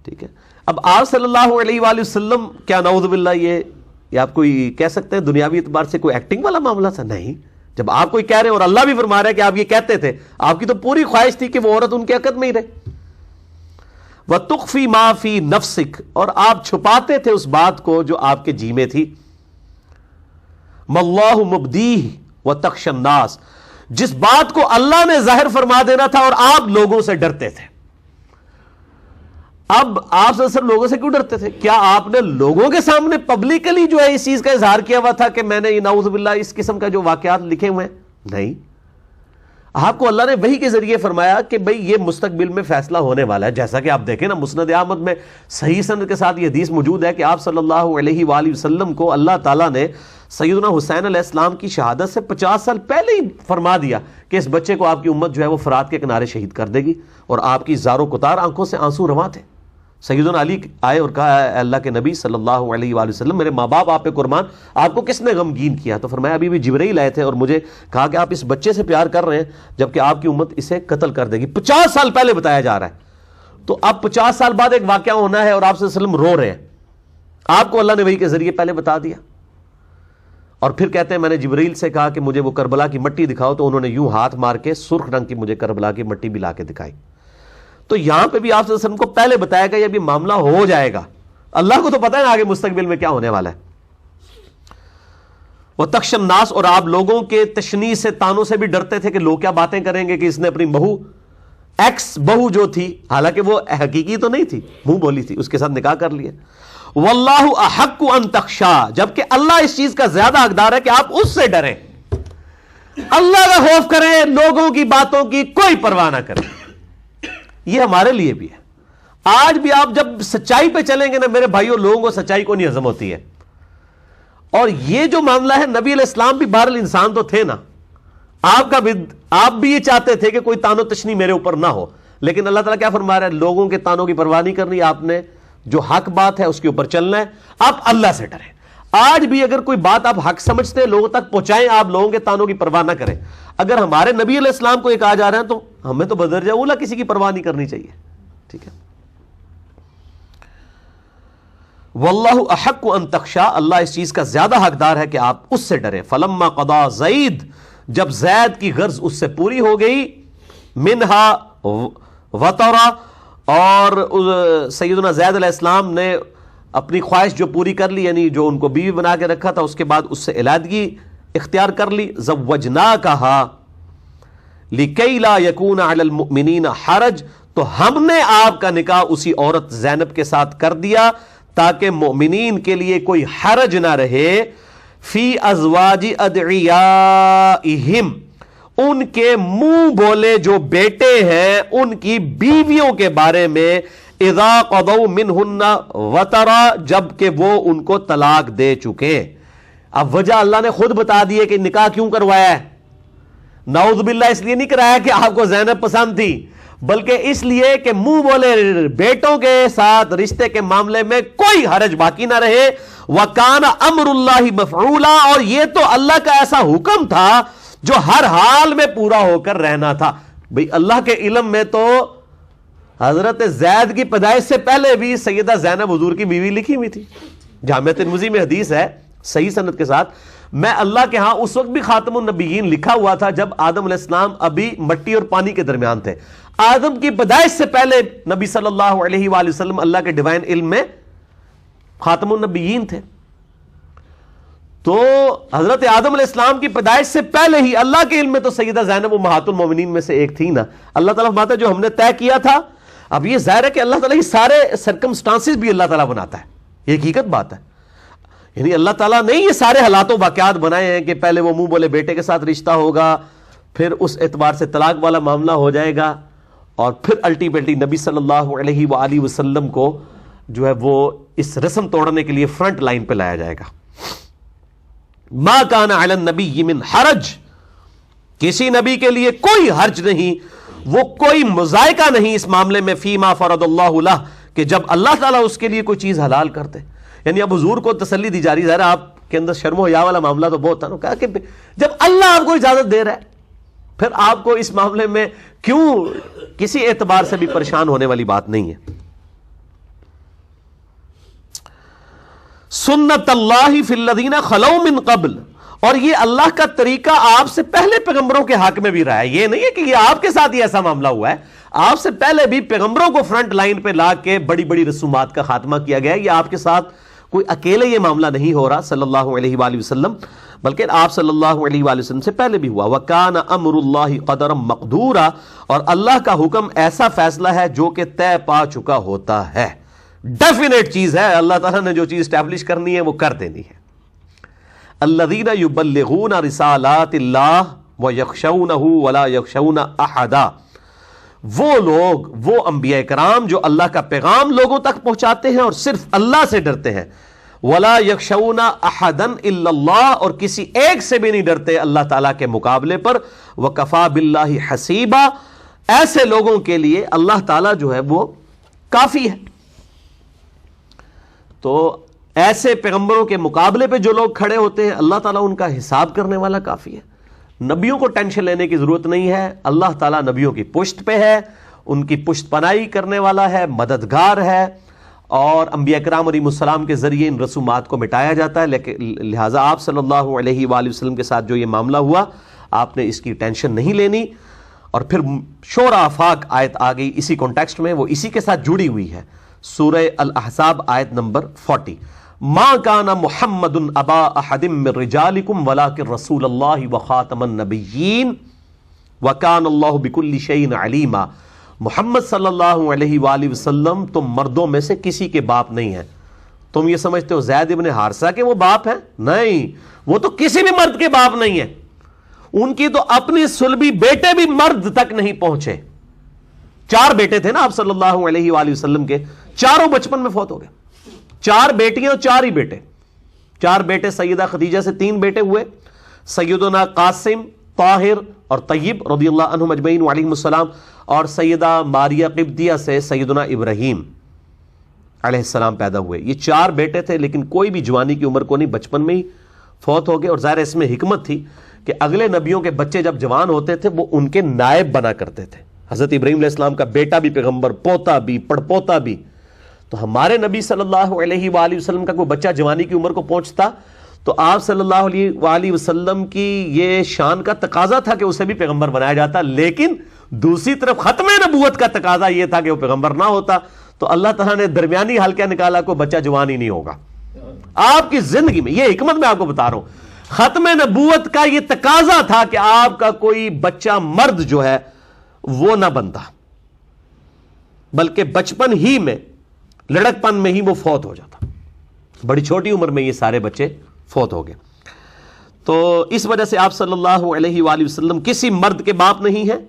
ٹھیک ہے۔ اب آپ صلی اللہ علیہ وآلہ وسلم کیا نعوذ باللہ یہ آپ کوئی کہہ سکتے ہیں دنیاوی اعتبار سے کوئی ایکٹنگ والا معاملہ تھا؟ نہیں، جب آپ کوئی کہہ رہے ہیں اور اللہ بھی فرما رہا ہے کہ آپ یہ کہتے تھے، آپ کی تو پوری خواہش تھی کہ وہ عورت ان کے عقد میں ہی رہے۔ وَتُخْفِي مَا فِي نَفْسِكَ، اور آپ چھپاتے تھے اس بات کو جو آپ کے جی میں تھی، مَاللَّهُ مُبْدِيهِ وَتَخْشَى النَّاسَ، جس بات کو اللہ نے ظاہر فرما دینا تھا اور آپ لوگوں سے ڈرتے تھے۔ اب آپ صرف لوگوں سے کیوں ڈرتے تھے؟ کیا آپ نے لوگوں کے سامنے پبلکلی جو ہے اس چیز کا اظہار کیا ہوا تھا کہ میں نے نعوذ باللہ اس قسم کا جو واقعات لکھے ہوئے ہیں؟ نہیں، آپ کو اللہ نے وحی کے ذریعے فرمایا کہ بھئی یہ مستقبل میں فیصلہ ہونے والا ہے، جیسا کہ آپ دیکھیں نا مسند احمد میں صحیح سند کے ساتھ یہ حدیث موجود ہے کہ آپ صلی اللہ علیہ وآلہ وسلم کو اللہ تعالیٰ نے سیدنا حسین علیہ السلام کی شہادت سے 50 سال پہلے ہی فرما دیا کہ اس بچے کو آپ کی امت جو ہے وہ فرات کے کنارے شہید کر دے گی، اور آپ کی زار و کتار آنکھوں سے آنسو رواں تھے۔ سیدنا علی آئے اور کہا اے اللہ کے نبی صلی اللہ علیہ وآلہ وسلم، میرے ماں باپ آپ پہ قربان، آپ کو کس نے غمگین کیا؟ تو فرمایا ابھی بھی جبرائیل آئے تھے اور مجھے کہا کہ آپ اس بچے سے پیار کر رہے ہیں جبکہ آپ کی امت اسے قتل کر دے گی۔ 50 سال پہلے بتایا جا رہا ہے، تو اب 50 سال بعد ایک واقعہ ہونا ہے اور آپ صلی اللہ علیہ وسلم رو رہے ہیں، آپ کو اللہ نے وحی کے ذریعے پہلے بتا دیا۔ اور پھر کہتے ہیں میں نے جبرائیل سے کہا کہ مجھے وہ کربلا کی مٹی دکھاؤ، تو انہوں نے یوں ہاتھ مار کے سرخ رنگ کی مجھے کربلا کی مٹی بھی لا کے دکھائی۔ تو یہاں پہ بھی آپ صلی اللہ علیہ وسلم کو پہلے بتایا گا یہ بھی معاملہ ہو جائے گا، اللہ کو تو پتہ ہے نا آگے مستقبل میں کیا ہونے والا ہے۔ وَتَخْشَى النَّاسَ، اور آپ لوگوں کے تشنیع سے، تانوں سے بھی ڈرتے تھے کہ لوگ کیا باتیں کریں گے کہ اس نے اپنی بہو، ایکس بہو جو تھی، حالانکہ وہ حقیقی تو نہیں تھی، منہ بولی تھی، اس کے ساتھ نکاح کر لیا۔ وَاللَّهُ أَحَقُّ أَن تَخْشَىٰ، جبکہ اللہ اس چیز کا زیادہ حقدار ہے کہ آپ اس سے ڈریں، اللہ کا خوف کریں، لوگوں کی باتوں کی کوئی پرواہ نہ کریں۔ یہ ہمارے لیے بھی ہے، آج بھی آپ جب سچائی پہ چلیں گے نا میرے بھائیوں، لوگوں کو سچائی کو نہیں ہضم ہوتی ہے. اور یہ جو معاملہ ہے، نبی علیہ السلام بھی بہرحال انسان تو تھے نا، آپ بھی یہ چاہتے تھے کہ کوئی تان و تشنی میرے اوپر نہ ہو، لیکن اللہ تعالیٰ کیا فرما رہا ہے؟ لوگوں کے تانوں کی پرواہ نہیں کرنی، آپ نے جو حق بات ہے اس کے اوپر چلنا ہے. آپ اللہ سے ڈریں. آج بھی اگر کوئی بات آپ حق سمجھتے ہیں لوگوں تک پہنچائیں، آپ لوگوں کے تانوں کی پرواہ نہ کریں. اگر ہمارے نبی علیہ السلام کو ایک آ جا رہے ہیں تو ہمیں تو بدرجہ اولا کسی کی پرواہ نہیں کرنی چاہیے. ٹھیک ہے. واللہ احق ان تخشا، اللہ اس چیز کا زیادہ حقدار ہے کہ آپ اس سے ڈریں. فلما قضا زید، جب زید کی غرض اس سے پوری ہو گئی، منہا وطرا، اور سیدنا زید علیہ السلام نے اپنی خواہش جو پوری کر لی، یعنی جو ان کو بیوی بنا کے رکھا تھا، اس کے بعد اس سے علیحدگی اختیار کر لی. زوجناکہا لکی لا یکون علی المؤمنین حرج، تو ہم نے آپ کا نکاح اسی عورت زینب کے ساتھ کر دیا تاکہ مومنین کے لیے کوئی حرج نہ رہے. فی ازواج ادعیائہم، ان کے منہ بولے جو بیٹے ہیں ان کی بیویوں کے بارے میں، اذا قضوا منہن وطرا، جب کہ وہ ان کو طلاق دے چکے. اب وجہ اللہ نے خود بتا دی ہے کہ نکاح کیوں کروایا ہے. نعوذ باللہ اس لیے نہیں کرایا کہ آپ کو زینب پسند تھی، بلکہ اس لیے کہ منہ بولے بیٹوں کے ساتھ رشتے کے معاملے میں کوئی حرج باقی نہ رہے. وَكَانَ أَمْرُ اللَّهِ مَفْعُولًا، اور یہ تو اللہ کا ایسا حکم تھا جو ہر حال میں پورا ہو کر رہنا تھا. بھئی اللہ کے علم میں تو حضرت زید کی پیدائش سے پہلے بھی سیدہ زینب حضور کی بیوی لکھی ہوئی تھی. جامع ترمذی میں حدیث ہے صحیح سند کے ساتھ، میں اللہ کے ہاں اس وقت بھی خاتم النبیین لکھا ہوا تھا جب آدم علیہ السلام ابھی مٹی اور پانی کے درمیان تھے. آدم کی پیدائش سے پہلے نبی صلی اللہ علیہ وآلہ وسلم اللہ کے ڈیوائن علم میں خاتم النبیین تھے. تو حضرت آدم علیہ السلام کی پیدائش سے پہلے ہی اللہ کے علم میں تو سیدہ زینب امہات المومنین میں سے ایک تھی نا. اللہ تعالیٰ فرماتا ہے جو ہم نے طے کیا تھا. اب یہ ظاہر ہے کہ اللہ تعالیٰ یہ سارے سرکمسٹانسز بھی اللہ تعالیٰ بناتا ہے، یہ حقیقت بات ہے. یعنی اللہ تعالیٰ نے یہ سارے حالات و واقعات بنائے ہیں کہ پہلے وہ منہ بولے بیٹے کے ساتھ رشتہ ہوگا، پھر اس اعتبار سے طلاق والا معاملہ ہو جائے گا، اور پھر الٹیمیٹلی نبی صلی اللہ علیہ وآلہ وسلم کو جو ہے وہ اس رسم توڑنے کے لیے فرنٹ لائن پہ لایا جائے گا. ما کان علی النبی من حرج، کسی نبی کے لیے کوئی حرج نہیں، وہ کوئی مذائقہ نہیں اس معاملے میں، فیما فرض اللہ لہ، کہ جب اللہ تعالیٰ اس کے لیے کوئی چیز حلال کرتے. یعنی اب حضور کو تسلی دی جا رہی ہے. آپ کے اندر شرم و حیا والا معاملہ تو بہت تھا نا، کہا کہ جب اللہ آپ کو اجازت دے رہا ہے پھر آپ کو اس معاملے میں کیوں کسی اعتبار سے بھی پریشان ہونے والی بات نہیں ہے. سنت اللہ فی الذین خلو من قبل، اور یہ اللہ کا طریقہ آپ سے پہلے پیغمبروں کے حق میں بھی رہا ہے. یہ نہیں ہے کہ یہ آپ کے ساتھ ہی ایسا معاملہ ہوا ہے، آپ سے پہلے بھی پیغمبروں کو فرنٹ لائن پہ لا کے بڑی بڑی رسومات کا خاتمہ کیا گیا ہے. یہ آپ کے ساتھ کوئی اکیلے یہ معاملہ نہیں ہو رہا صلی اللہ علیہ وآلہ وسلم، بلکہ آپ صلی اللہ علیہ وآلہ وسلم سے پہلے بھی ہوا. وَكَانَ أَمْرُ اللَّهِ قَدَرًا مَقْدُورًا، اور اللہ کا حکم ایسا فیصلہ ہے جو کہ طے پا چکا ہوتا ہے، ڈیفینیٹ چیز ہے. اللہ تعالیٰ نے جو چیز اسٹیبلش کرنی ہے وہ کر دینی ہے. الَّذِينَ يُبَلِّغُونَ رِسَالَاتِ اللَّهِ وَيَخْشَوْنَهُ وَلَا يَخْشَوْنَ أَحَدًا، وہ لوگ، وہ انبیاء کرام جو اللہ کا پیغام لوگوں تک پہنچاتے ہیں اور صرف اللہ سے ڈرتے ہیں. وَلَا يَخْشَوْنَ أَحَدًا إِلَّا اللَّهَ، اور کسی ایک سے بھی نہیں ڈرتے اللہ تعالیٰ کے مقابلے پر. وَكَفَى بِاللَّهِ حَسِيبًا، ایسے لوگوں کے لیے اللہ تعالیٰ جو ہے وہ کافی ہے. تو ایسے پیغمبروں کے مقابلے پہ جو لوگ کھڑے ہوتے ہیں اللہ تعالیٰ ان کا حساب کرنے والا کافی ہے. نبیوں کو ٹینشن لینے کی ضرورت نہیں ہے. اللہ تعالیٰ نبیوں کی پشت پہ ہے، ان کی پشت پناہی کرنے والا ہے، مددگار ہے، اور انبیاء کرام علیہ السلام کے ذریعے ان رسومات کو مٹایا جاتا ہے. لیکن لہٰذا آپ صلی اللہ علیہ وآلہ وسلم کے ساتھ جو یہ معاملہ ہوا آپ نے اس کی ٹینشن نہیں لینی. اور پھر شورى آفاق آیت آ گئی اسی کانٹیکسٹ میں، وہ اسی کے ساتھ جڑی ہوئی ہے. سورہ الاحزاب آیت نمبر 40. ما کان محمد ابا احد من رجالکم ولکن رسول اللہ وخاتم النبیین وکان اللہ بکل شیء علیما. محمد صلی اللہ علیہ وآلہ وسلم تم مردوں میں سے کسی کے باپ نہیں ہیں. تم یہ سمجھتے ہو زید ابن حارثہ کے وہ باپ ہیں؟ نہیں، وہ تو کسی بھی مرد کے باپ نہیں ہیں. ان کی تو اپنی صلبی بیٹے بھی مرد تک نہیں پہنچے. 4 بیٹے تھے نا آپ صلی اللہ علیہ وآلہ وسلم کے، چاروں بچپن میں فوت ہو گئے. 4 بیٹیاں اور 4 ہی بیٹے. 4 بیٹے سیدہ خدیجہ سے 3 بیٹے ہوئے، سیدنا قاسم، طاہر اور طیب رضی اللہ عنہم اجمعین وعلیہم السلام، اور سیدہ ماریہ قبطیہ سے سیدنا ابراہیم علیہ السلام پیدا ہوئے. یہ 4 بیٹے تھے، لیکن کوئی بھی جوانی کی عمر کو نہیں، بچپن میں ہی فوت ہو گئے. اور ظاہر اس میں حکمت تھی کہ اگلے نبیوں کے بچے جب جوان ہوتے تھے وہ ان کے نائب بنا کرتے تھے. حضرت ابراہیم علیہ السلام کا بیٹا بھی پیغمبر، پوتا بھی، پڑپوتا بھی. تو ہمارے نبی صلی اللہ علیہ وآلہ وسلم کا کوئی بچہ جوانی کی عمر کو پہنچتا تو آپ صلی اللہ علیہ وآلہ وسلم کی یہ شان کا تقاضا تھا کہ اسے بھی پیغمبر بنایا جاتا. لیکن دوسری طرف ختم نبوت کا تقاضا یہ تھا کہ وہ پیغمبر نہ ہوتا. تو اللہ تعالیٰ نے درمیانی حل کیا نکالا؟ کو بچہ جوان ہی نہیں ہوگا آپ کی زندگی میں. یہ حکمت میں آپ کو بتا رہا ہوں. ختم نبوت کا یہ تقاضا تھا کہ آپ کا کوئی بچہ مرد جو ہے وہ نہ بنتا، بلکہ بچپن ہی میں، لڑکپن میں ہی وہ فوت ہو جاتا. بڑی چھوٹی عمر میں یہ سارے بچے فوت ہو گئے. تو اس وجہ سے آپ صلی اللہ علیہ وآلہ وسلم کسی مرد کے باپ نہیں ہیں.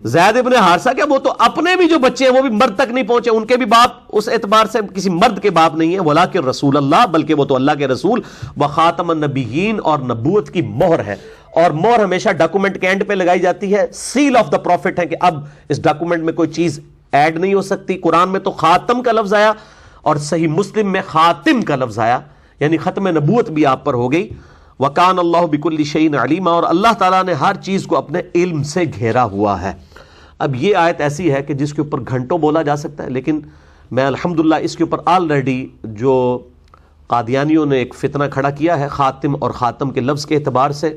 زید ابن حارثہ کیا، وہ تو اپنے بھی جو بچے ہیں وہ بھی مرد تک نہیں پہنچے، ان کے بھی باپ اس اعتبار سے کسی مرد کے باپ نہیں ہیں. ولیکن رسول اللہ، بلکہ وہ تو اللہ کے رسول، وخاتم النبیین، اور نبوت کی مہر ہے. اور مہر ہمیشہ ڈاکومنٹ کے اینڈ پہ لگائی جاتی ہے. سیل آف دا پروفٹ ہے کہ اب اس ڈاکومنٹ میں کوئی چیز ایڈ نہیں ہو سکتی. قرآن میں تو خاتم کا لفظ آیا اور صحیح مسلم میں خاتم کا لفظ آیا، یعنی ختم نبوت بھی آپ پر ہو گئی. وَكَانَ اللَّهُ بِكُلِّ شَيْءٍ عَلِيمًا، اور اللہ تعالیٰ نے ہر چیز کو اپنے علم سے گھیرا ہوا ہے. اب یہ آیت ایسی ہے کہ جس کے اوپر گھنٹوں بولا جا سکتا ہے، لیکن میں الحمدللہ اس کے اوپر آلریڈی جو قادیانیوں نے ایک فتنہ کھڑا کیا ہے خاتم اور خاتم کے لفظ کے اعتبار سے،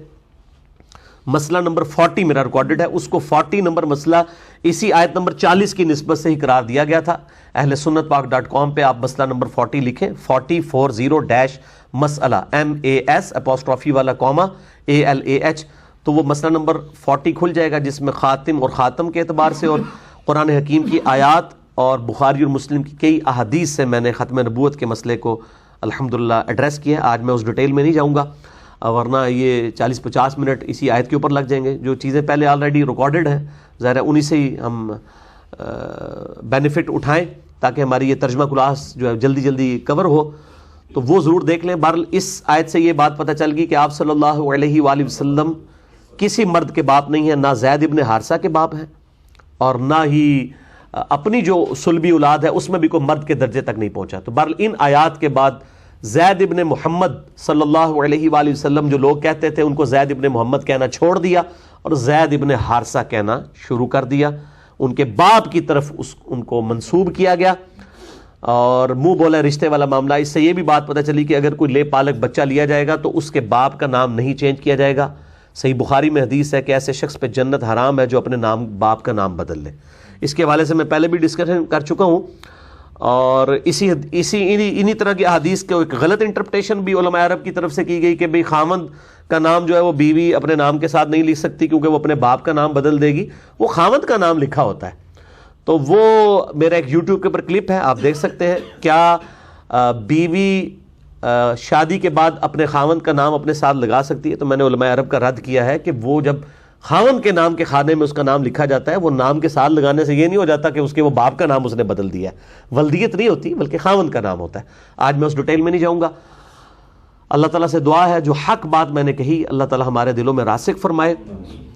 مسئلہ نمبر 40 میرا ریکارڈڈ ہے، اس کو 40 نمبر مسئلہ اسی آیت نمبر 40 کی نسبت سے ہی قرار دیا گیا تھا. اہل سنت پاک .com پہ آپ مسئلہ نمبر 40 لکھیں، 40 مسئلہ MAS اپوسٹرافی والا کوما ALAH، تو وہ مسئلہ نمبر 40 کھل جائے گا، جس میں خاتم اور خاتم کے اعتبار سے اور قرآن حکیم کی آیات اور بخاری اور مسلم کی کئی احادیث سے میں نے ختم نبوت کے مسئلے کو الحمدللہ ایڈریس کیا ہے. آج میں اس ڈیٹیل میں نہیں جاؤں گا، ورنہ یہ 40-50 منٹ اسی آیت کے اوپر لگ جائیں گے. جو چیزیں پہلے آلریڈی ریکارڈڈ ہیں، ظاہر ہے انہی سے ہی ہم بینیفٹ اٹھائیں تاکہ ہماری یہ ترجمہ کلاس جو ہے جلدی جلدی کور ہو. تو وہ ضرور دیکھ لیں. بہرحال اس آیت سے یہ بات پتہ چل گئی کہ آپ صلی اللہ علیہ وآلہ وسلم کسی مرد کے باپ نہیں ہیں، نہ زید ابن حارثہ کے باپ ہیں، اور نہ ہی اپنی جو صلبی اولاد ہے اس میں بھی کوئی مرد کے درجے تک نہیں پہنچا. تو بہرحال ان آیات کے بعد زید ابن محمد صلی اللہ علیہ وآلہ وسلم جو لوگ کہتے تھے ان کو زید ابن محمد کہنا چھوڑ دیا اور زید ابن حارثہ کہنا شروع کر دیا. ان کے باپ کی طرف ان کو منسوب کیا گیا اور منہ بولا رشتے والا معاملہ. اس سے یہ بھی بات پتہ چلی کہ اگر کوئی لے پالک بچہ لیا جائے گا تو اس کے باپ کا نام نہیں چینج کیا جائے گا. صحیح بخاری میں حدیث ہے کہ ایسے شخص پہ جنت حرام ہے جو اپنے نام باپ کا نام بدل لے. اس کے حوالے سے میں پہلے بھی ڈسکشن کر چکا ہوں. اور انہی طرح کی احادیث کے ایک غلط انٹرپریٹیشن بھی علماء عرب کی طرف سے کی گئی کہ بھئی خاوند کا نام جو ہے وہ بیوی اپنے نام کے ساتھ نہیں لکھ سکتی کیونکہ وہ اپنے باپ کا نام بدل دے گی. وہ خاوند کا نام لکھا ہوتا ہے. تو وہ میرا ایک یوٹیوب کے اوپر کلپ ہے، آپ دیکھ سکتے ہیں. کیا بیوی شادی کے بعد اپنے خاوند کا نام اپنے ساتھ لگا سکتی ہے؟ تو میں نے علماء عرب کا رد کیا ہے کہ وہ جب خاوند کے نام کے خانے میں اس کا نام لکھا جاتا ہے، وہ نام کے ساتھ لگانے سے یہ نہیں ہو جاتا کہ اس کے وہ باپ کا نام اس نے بدل دیا ہے. ولدیت نہیں ہوتی بلکہ خاوند کا نام ہوتا ہے. آج میں اس ڈیٹیل میں نہیں جاؤں گا. اللہ تعالیٰ سے دعا ہے جو حق بات میں نے کہی اللہ تعالیٰ ہمارے دلوں میں راسخ فرمائے.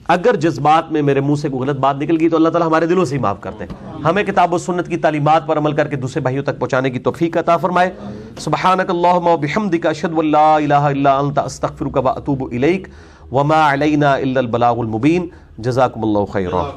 اگر جذبات میں میرے منہ سے کوئی غلط بات نکل گئی تو اللہ تعالیٰ ہمارے دلوں سے ہی معاف کرتے ہیں. ہمیں کتاب و سنت کی تعلیمات پر عمل کر کے دوسرے بھائیوں تک پہنچانے کی توفیق عطا فرمائے. سبحانک اللہم و بحمدک اشہد ان لا الہ الا انت استغفرک و اتوب الیک وما علینا الا البلاغ المبین. جزاکم اللہ خیرا.